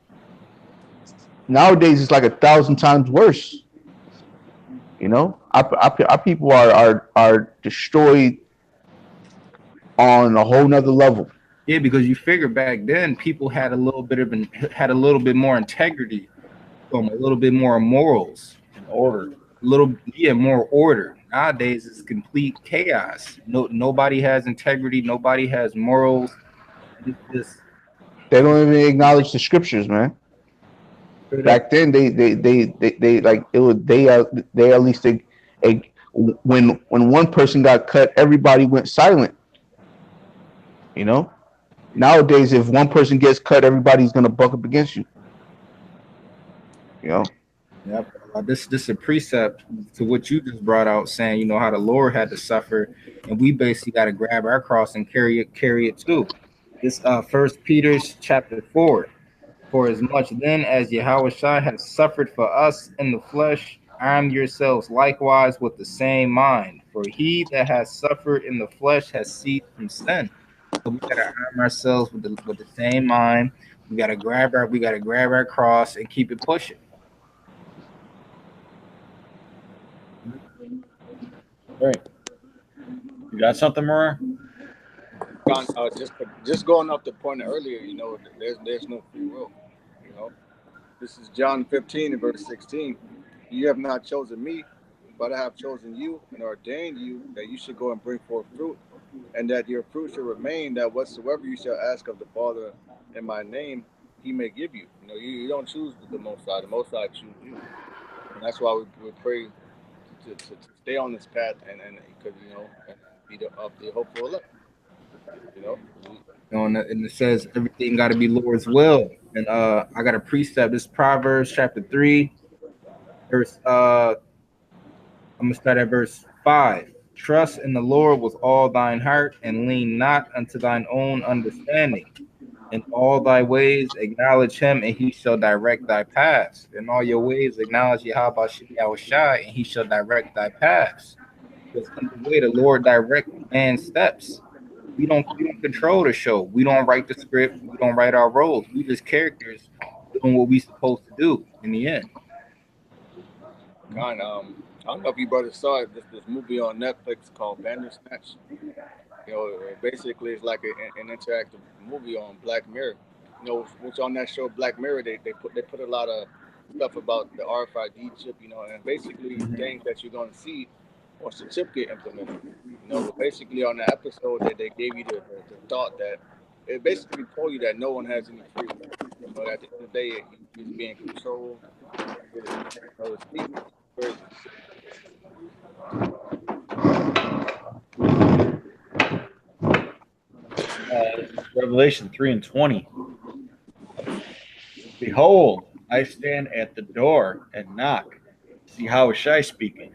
[SPEAKER 5] Nowadays, it's like 1,000 times worse. You know, our people are destroyed on a whole nother level.
[SPEAKER 3] Yeah, because you figure back then people had a little bit more integrity, a little bit more morals
[SPEAKER 1] In order.
[SPEAKER 3] more order. Nowadays it's complete chaos. Nobody has integrity, nobody has morals. It's just
[SPEAKER 5] They don't even acknowledge the scriptures, man. Back then, they like it was they at least when one person got cut, everybody went silent. You know, nowadays if one person gets cut, everybody's gonna buck up against you. You know,
[SPEAKER 3] Yep. This is a precept to what you just brought out, saying how the Lord had to suffer, and we basically got to grab our cross and carry it too. This First Peter's chapter 4. For as much then as Yahweh Shai has suffered for us in the flesh, arm yourselves likewise with the same mind. For he that has suffered in the flesh has ceased from sin. So we gotta arm ourselves with the same mind. We gotta grab our cross and keep it pushing.
[SPEAKER 1] Right. You got something, Mara?
[SPEAKER 2] Just going off the point earlier, there's no free will. This is John 15 and verse 16. You have not chosen me, but I have chosen you and ordained you that you should go and bring forth fruit, and that your fruit should remain, that whatsoever you shall ask of the Father in my name, he may give you. You don't choose the Most High. The Most High choose you. And that's why we pray to stay on this path and because, and be of the hopeful elect.
[SPEAKER 3] And it says everything got to be Lord's will. And I got a precept. This Proverbs chapter 3, verse. I'm gonna start at verse 5. Trust in the Lord with all thine heart, and lean not unto thine own understanding. In all thy ways acknowledge him, and he shall direct thy paths. In all your ways acknowledge Yahweh Shai, and he shall direct thy paths. Because in the way the Lord direct man's steps. We don't control the show. We don't write the script. We don't write our roles. We just characters doing what we supposed to do in the end.
[SPEAKER 2] I don't know if you brothers saw it. This movie on Netflix called Bandersnatch. Basically it's like an interactive movie on Black Mirror. Which on that show Black Mirror they put a lot of stuff about the RFID chip. And basically things that you're gonna see once the chip get implemented. But basically on the episode that they gave you the thought that it basically told you that no one has any free will. At the end of the day, you're being controlled.
[SPEAKER 1] Revelation 3 and 20. Behold, I stand at the door and knock. See how is Shai speaking?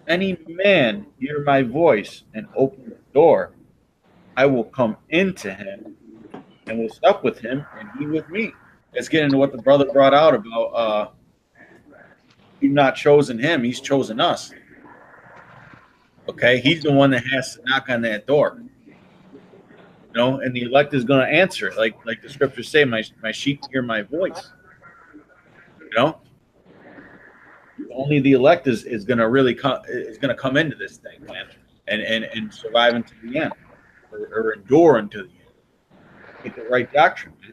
[SPEAKER 1] Any man hear my voice and open the door, I will come into him and will sup with him and he with me. Let's get into what the brother brought out about we've not chosen him, he's chosen us. Okay, he's the one that has to knock on that door. And the elect is going to answer it, like the scriptures say, my sheep hear my voice. Only the elect is going to really come into this thing, man, and survive until the end, or endure until the end. Get the right doctrine, man.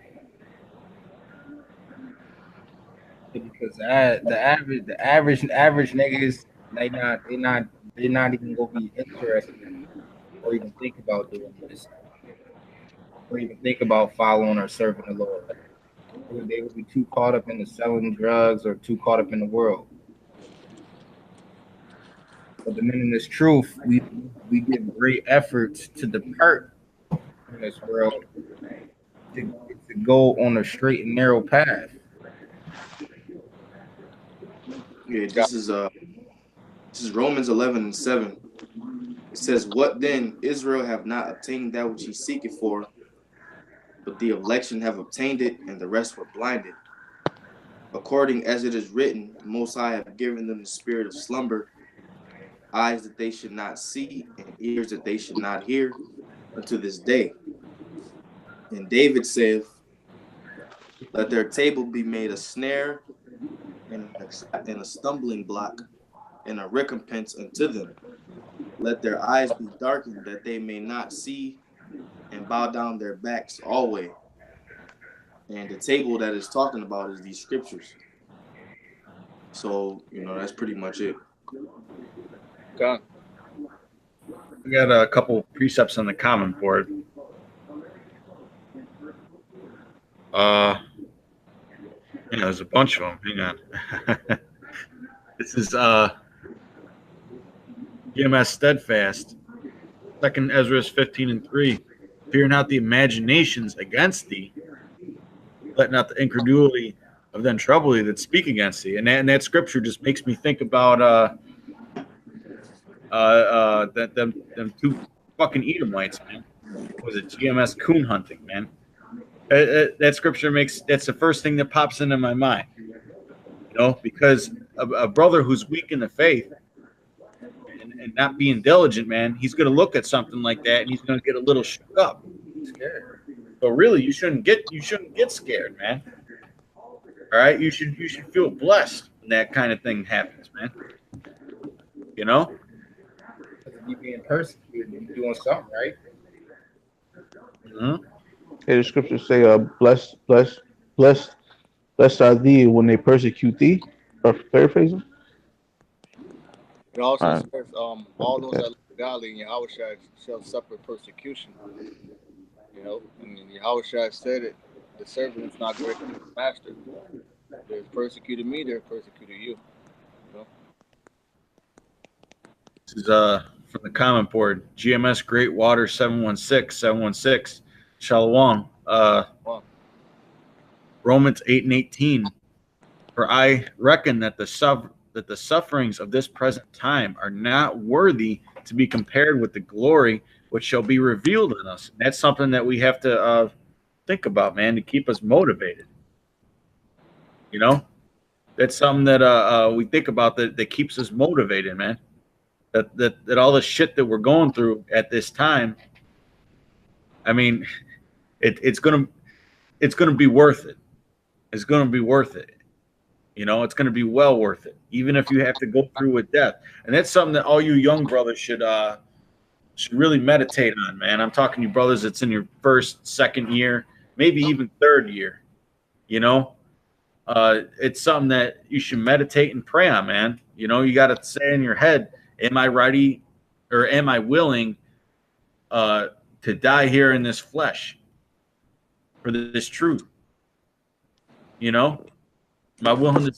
[SPEAKER 3] Because the average niggas, they're not even gonna be interested in, or even think about doing this, or even think about following or serving the Lord. They would be too caught up in the selling drugs or too caught up in the world. But the men in this truth, we give great efforts to depart from this world to go on a straight and narrow path.
[SPEAKER 4] Yeah, this is Romans 11:7. It says, "What then? Israel have not obtained that which he seeketh for, but the election have obtained it, and the rest were blinded. According as it is written, the Most High have given them the spirit of slumber, eyes that they should not see, and ears that they should not hear, unto this day. And David saith, let their table be made a snare and a stumbling block and a recompense unto them. Let their eyes be darkened that they may not see, and bow down their backs always." And the table that is talking about is these scriptures. So, that's pretty much it.
[SPEAKER 2] God.
[SPEAKER 1] We got a couple precepts on the common board. There's a bunch of them. Hang on. This is GMS Steadfast, 2 Ezra 15:3. Fear not the imaginations against thee. Let not the incredulity of them trouble thee that speak against thee. And that scripture just makes me think about them two fucking Edomites, man. Was it GMS coon hunting, man? That scripture that's the first thing that pops into my mind. Because a brother who's weak in the faith and not being diligent, man, he's going to look at something like that and he's going to get a little shook up. Scared. But really, you shouldn't get scared, man. All right, you should feel blessed when that kind of thing happens, man.
[SPEAKER 3] You being persecuted, you're doing something right.
[SPEAKER 1] Mm-hmm.
[SPEAKER 5] Hey, the scriptures say, blessed are thee when they persecute thee. Or paraphrasing.
[SPEAKER 2] It also
[SPEAKER 5] All right.
[SPEAKER 2] says, all those that live godly in Yahweh shall suffer persecution. And Yahweh said it, the servant is not greater than the master. They've persecuted me, they've persecuted you.
[SPEAKER 1] This is from the comment board. GMS Great Water 716. Shalom. Romans 8:18. For I reckon that the sufferings of this present time are not worthy to be compared with the glory which shall be revealed in us. And that's something that we have to think about, man, to keep us motivated. That's something that we think about that keeps us motivated, man. That all the shit that we're going through at this time, I mean, it's gonna be worth it. It's gonna be worth it. It's gonna be well worth it, even if you have to go through with death. And that's something that all you young brothers should really meditate on, man. I'm talking to you brothers that's in your first, second year, maybe even third year. It's something that you should meditate and pray on, man. You got to say in your head, am I ready or am I willing to die here in this flesh for this truth? Am I willing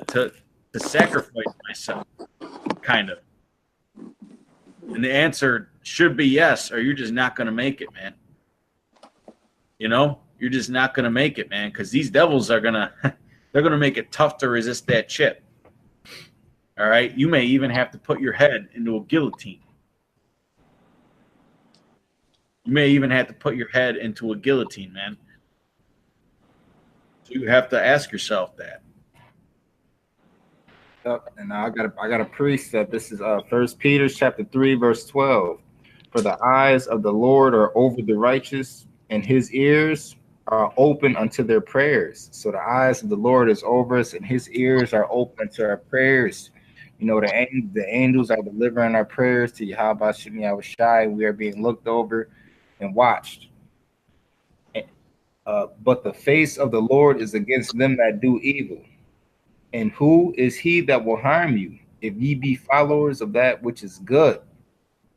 [SPEAKER 1] to sacrifice myself, kind of? And the answer should be yes, or you're just not going to make it, man. You're just not going to make it, man, because these devils are going to they're going to make it tough to resist that chip. All right? You may even have to put your head into a guillotine. You may even have to put your head into a guillotine, man. So you have to ask yourself that.
[SPEAKER 3] And I got a precept. This is 1 Peter chapter 3, verse 12. For the eyes of the Lord are over the righteous, and his ears are open unto their prayers. So the eyes of the Lord is over us, and his ears are open to our prayers. The angels are delivering our prayers to Yahweh Shem Yahushai. We are being looked over and watched. But the face of the Lord is against them that do evil. And who is he that will harm you, if ye be followers of that which is good?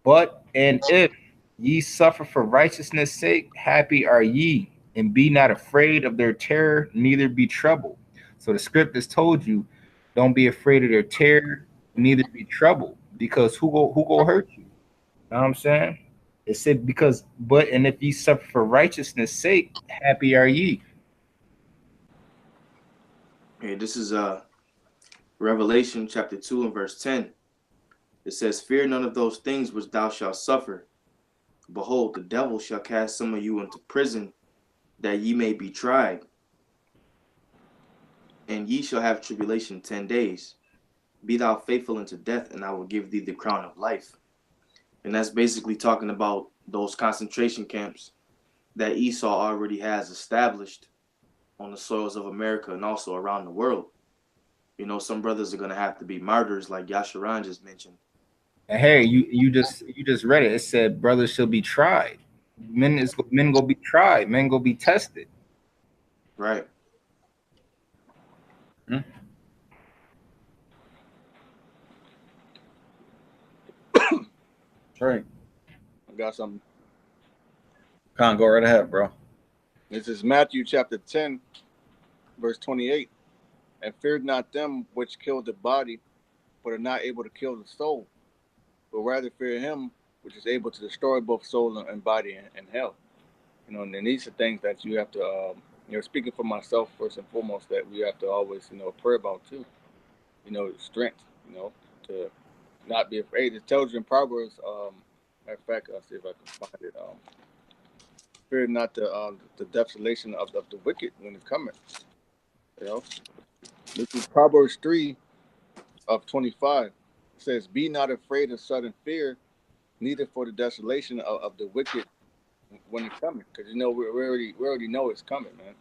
[SPEAKER 3] And if ye suffer for righteousness' sake, happy are ye, and be not afraid of their terror, neither be troubled. So the script has told you, don't be afraid of their terror, neither be troubled. because who go hurt you? You know what I'm saying? It said and if ye suffer for righteousness' sake, happy are ye.
[SPEAKER 4] Okay, this is Revelation chapter 2 and verse 10. It says, "Fear none of those things which thou shalt suffer. Behold, the devil shall cast some of you into prison, that ye may be tried. And ye shall have tribulation 10 days. Be thou faithful unto death, and I will give thee the crown of life." And that's basically talking about those concentration camps that Esau already has established on the soils of America and also around the world. You know, some brothers are going to have to be martyrs, like Yasharan just mentioned.
[SPEAKER 3] And hey, you just read it. It said, "Brothers shall be tried." Men go be tried. Men go be tested.
[SPEAKER 4] Right.
[SPEAKER 1] Hmm? That's right.
[SPEAKER 2] I got something.
[SPEAKER 1] Con, go right ahead, bro.
[SPEAKER 2] This is Matthew chapter 10, verse 28. "And fear not them which kill the body, but are not able to kill the soul, but rather fear him which is able to destroy both soul and body in hell." You know, and these are things that you have to, speaking for myself first and foremost, that we have to always, pray about too. Strength, to not be afraid. It tells you in Proverbs, matter of fact, I'll see if I can find it. Fear not the desolation of the wicked when it cometh. This is Proverbs 3 of 25. It says, "Be not afraid of sudden fear, neither for the desolation of the wicked when it's coming," because we already know it's coming, man.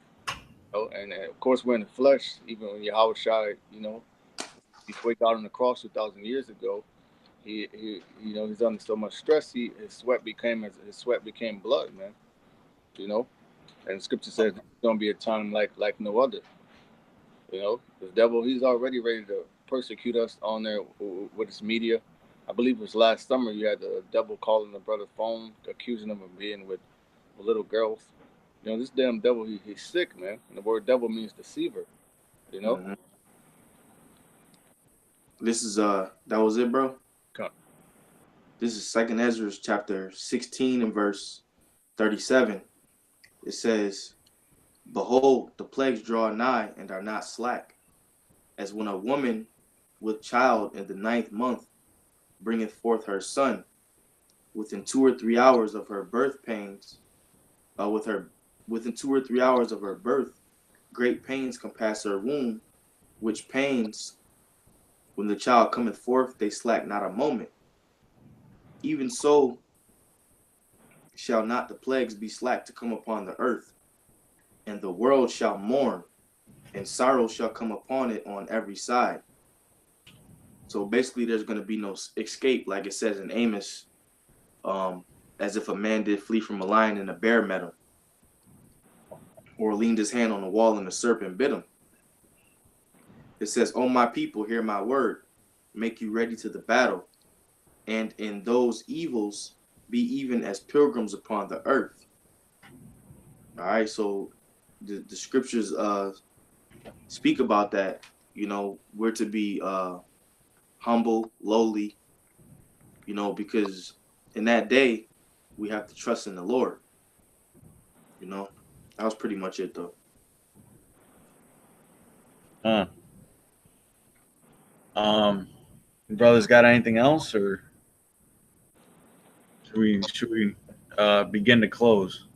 [SPEAKER 2] And of course we're in the flesh. Even when Yahushua, before he got on the cross 2,000 years ago, he's under so much stress. His sweat became blood, man. And Scripture says it's gonna be a time like no other. The devil, he's already ready to persecute us on there with his media. I believe it was last summer you had the devil calling the brother's phone, accusing him of being with little girls. This damn devil, he's sick, man. And the word devil means deceiver.
[SPEAKER 4] Mm-hmm. This is that was it, bro.
[SPEAKER 2] Come.
[SPEAKER 4] This is 2nd Ezra chapter 16 and verse 37. It says, "Behold, the plagues draw nigh and are not slack, as when a woman with child in the 9th month bringeth forth her son, within 2 or 3 hours of her birth pains, within 2 or 3 hours of her birth, great pains compass her womb, which pains, when the child cometh forth, they slack not a moment. Even so shall not the plagues be slack to come upon the earth, and the world shall mourn, and sorrow shall come upon it on every side." So basically, there's going to be no escape, like it says in Amos, as if a man did flee from a lion and a bear met him, or leaned his hand on the wall and a serpent bit him. It says, "O my people, hear my word, make you ready to the battle, and in those evils be even as pilgrims upon the earth." All right, so the scriptures speak about that. We're to be humble, lowly, because in that day we have to trust in the Lord. That was pretty much it, though.
[SPEAKER 1] Brothers, got anything else, or should we begin to close?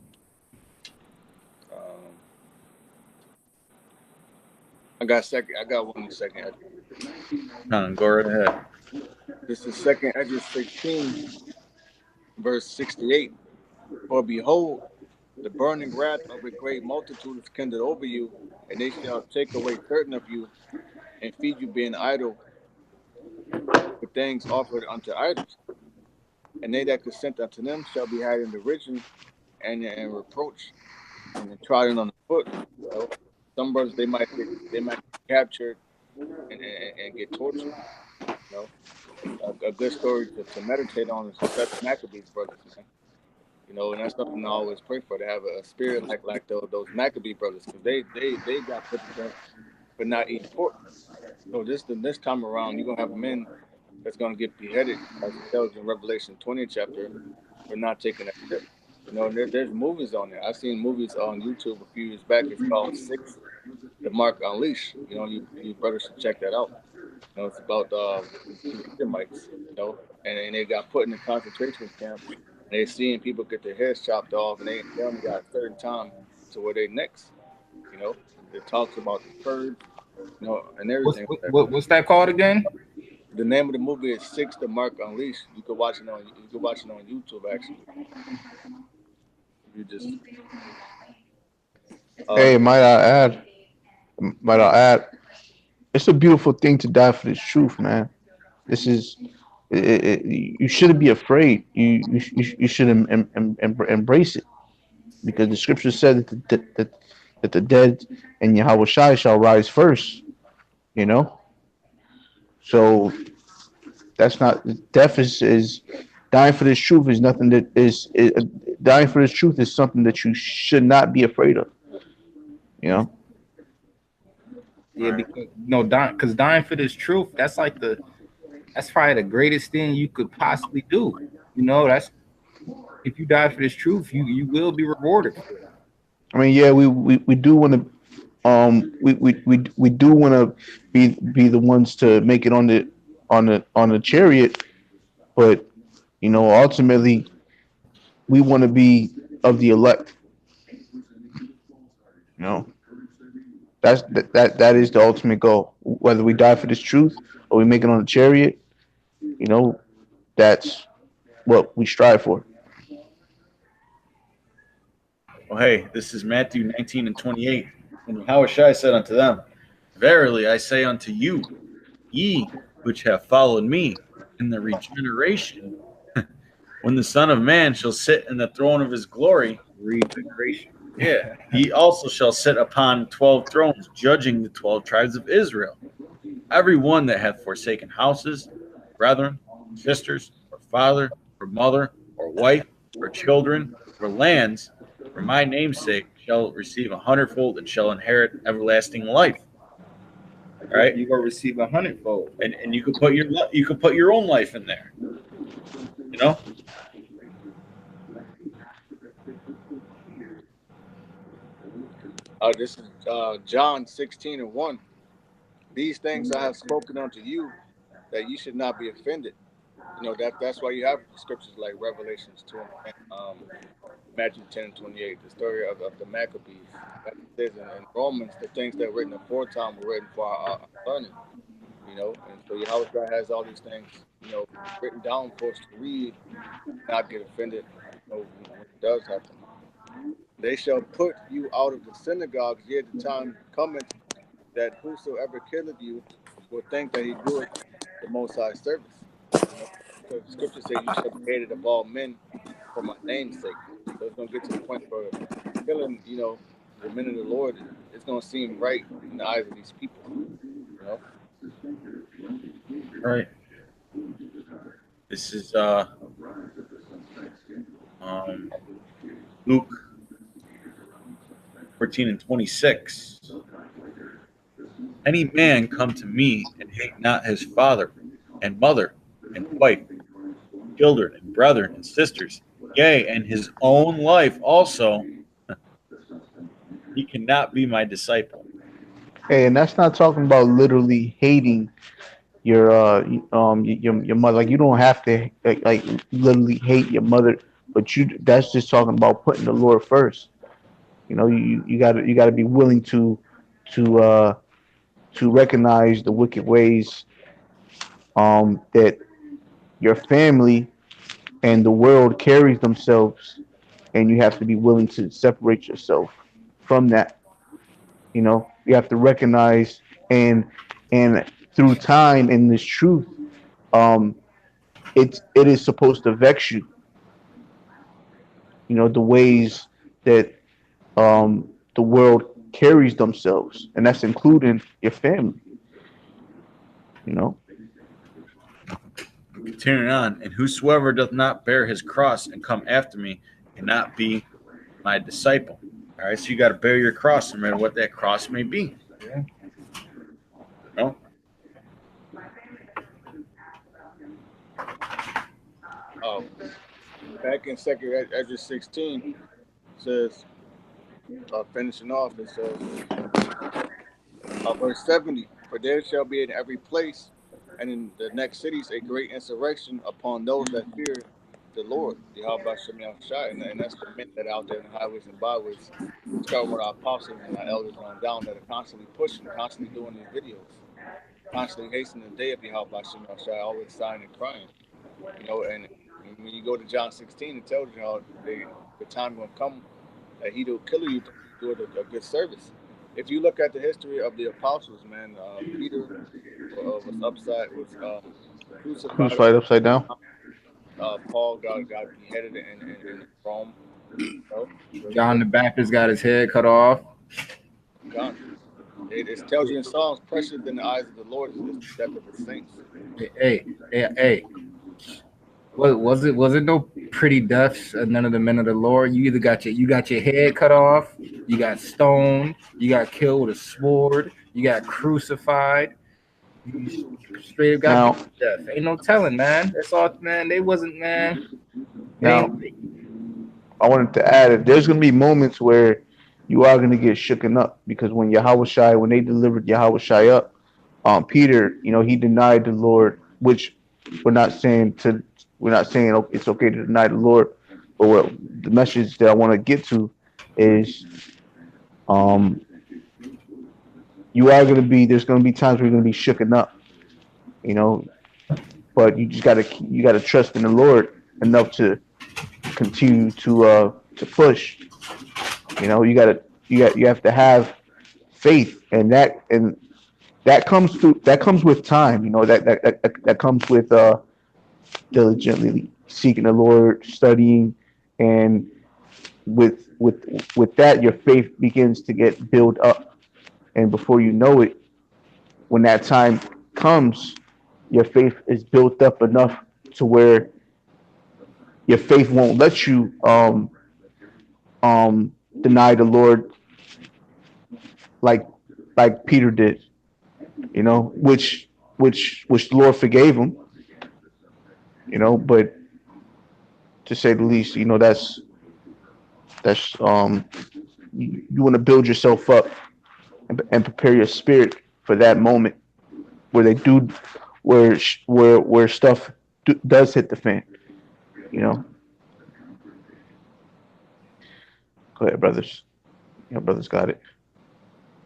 [SPEAKER 2] I got one second.
[SPEAKER 1] Go right ahead.
[SPEAKER 2] This is 2nd Ezra 16, verse 68. "For behold, the burning wrath of a great multitude is kindled over you, and they shall take away certain of you, and feed you being idle with things offered unto idols. And they that consent unto them shall be had in derision and reproach, and trodden on the foot." Some brothers, they might get captured and get tortured. A good story to meditate on is the 7 Maccabees brothers, man. And that's something I always pray for, to have a spirit like those Maccabee brothers, because they got put to death for not eating pork. So this time around, you're gonna have men that's going to get beheaded, as it tells in Revelation 20 chapter, for not taking that step. You know, there's movies on there. I've seen movies on YouTube a few years back. It's called Six, The Mark Unleashed. You know, you brothers should check that out. You know, it's about two Edomites, you know, and they got put in a concentration camp. And they're seeing people get their heads chopped off, and they only got a certain time to where they next. You know, it talks about the purge, you know, and everything.
[SPEAKER 3] What's that called again?
[SPEAKER 2] The name of the movie is Six: The Mark Unleashed. You could watch it on YouTube actually. You just
[SPEAKER 5] Hey, might I add, it's a beautiful thing to die for this truth, man. This is, you shouldn't be afraid. You should embrace it because the scripture said that the dead and Yahweh Shai shall rise first, you know? So that's not, death is dying for this truth is nothing that is dying for this truth is something that you should not be afraid of, you know?
[SPEAKER 3] Yeah, because dying for this truth, that's probably the greatest thing you could possibly do. You know, that's if you die for this truth, you will be rewarded for it.
[SPEAKER 5] I mean, yeah, we do want to we do want to be the ones to make it on the chariot, but you know, ultimately we want to be of the elect. You know, that is the ultimate goal. Whether we die for this truth or we make it on the chariot, you know, that's what we strive for.
[SPEAKER 1] Well, hey, this is Matthew 19 and 28. And Yahushua said unto them, Verily I say unto you, ye which have followed me in the regeneration, when the Son of Man shall sit in the throne of his glory,
[SPEAKER 3] Regeneration.
[SPEAKER 1] yeah, he also shall sit upon 12 thrones, judging the 12 tribes of Israel. Every one that hath forsaken houses, brethren, sisters, or father, or mother, or wife, or children, or lands, for my name's sake, shall receive 100-fold and shall inherit everlasting life. All right,
[SPEAKER 3] You gonna receive 100-fold,
[SPEAKER 1] and you could put your own life in there. You know.
[SPEAKER 2] this is John 16 and 1. These things I have spoken unto you, that you should not be offended. You know, that's why you have scriptures like Revelations 2 and Matthew 10 and 28, the story of the Maccabees. Like it says in Romans, the things that were written aforetime were written for our learning. You know, and so Yahweh has all these things, you know, written down for us to read, not get offended, you know, when it does happen. They shall put you out of the synagogues, yet the time cometh that whosoever killeth you will think that he doeth the Most High service. You know, because the scripture says you shall be hated of all men for my name's sake. So it's gonna get to the point where killing, you know, the men of the Lord, it's gonna seem right in the eyes of these people. You know.
[SPEAKER 1] All right. This is Luke 14 and 26. Any man come to me and hate not his father and mother and wife, children and brethren and sisters, yea, and his own life also, he cannot be my disciple.
[SPEAKER 5] Hey, and that's not talking about literally hating your mother. Like you don't have to like literally hate your mother, but that's just talking about putting the Lord first. You know, you gotta be willing to uh to recognize the wicked ways that your family and the world carries themselves, and you have to be willing to separate yourself from that. You know, you have to recognize and through time and this truth, um, it is supposed to vex you. You know, the ways that the world carries themselves, and that's including your family. You know,
[SPEAKER 1] Continuing on, and whosoever doth not bear his cross and come after me cannot be my disciple. All right, so you got to bear your cross, no matter what that cross may be.
[SPEAKER 3] Yeah.
[SPEAKER 1] You know?
[SPEAKER 2] back in second Ezra 16 says, finishing off, it says, verse 70, for there shall be in every place and in the next cities a great insurrection upon those that fear the Lord, Yahweh Shem Shai, and that's the men that are out there in the highways and byways, starting with our apostles and our elders on down that are constantly pushing, constantly doing these videos, constantly hastening the day of Yahweh Shem Shai, always sighing and crying. You know, and when you go to John 16, it tells you how the time will come that he will kill you to do it a good service. If you look at the history of the apostles, man, Peter was
[SPEAKER 5] Crucified upside down.
[SPEAKER 2] Paul got beheaded in Rome. You know?
[SPEAKER 3] John the Baptist got his head cut off.
[SPEAKER 2] God. It tells you in Psalms, precious in the eyes of the Lord is the death of his saints.
[SPEAKER 3] Hey. Was it no pretty deaths? None of the men of the Lord. You either got your head cut off, you got stoned, you got killed with a sword, you got crucified. You straight up got death. Ain't no telling, man. That's all, man. They wasn't, man.
[SPEAKER 5] Now, I wanted to add that there's going to be moments where you are going to get shooken up, because when they delivered Yahushai up, Peter, you know, he denied the Lord, which we're not saying it's okay to deny the Lord, but the message that I want to get to is, there's going to be times where you're going to be shooken up, you know, but you just gotta trust in the Lord enough to continue to push. You know, you have to have faith, and that comes with time. You know, that comes with diligently seeking the Lord, studying, and with that, your faith begins to get built up. And before you know it, when that time comes, your faith is built up enough to where your faith won't let you deny the Lord like Peter did, you know, which the Lord forgave him, you know, but to say the least, you know, that's you want to build yourself up and prepare your spirit for that moment where stuff does hit the fan, you know. Go ahead, brothers. Yeah, brothers got it.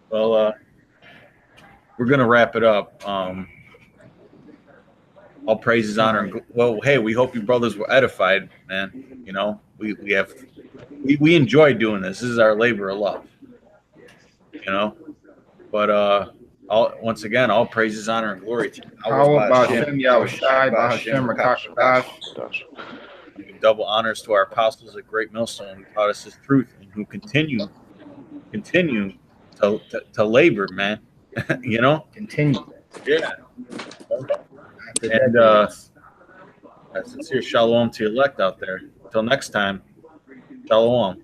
[SPEAKER 1] Well, we're gonna wrap it up. All praises, honor, and well, hey, we hope you brothers were edified, man. You know, we enjoy doing this. This is our labor of love, you know. But once again, all praises, honor, and glory to double honors to our apostles at Great Millstone who taught us His truth and who continue to labor, man. You know,
[SPEAKER 3] Continue.
[SPEAKER 1] yeah. And a sincere shalom to elect out there. Until next time, shalom.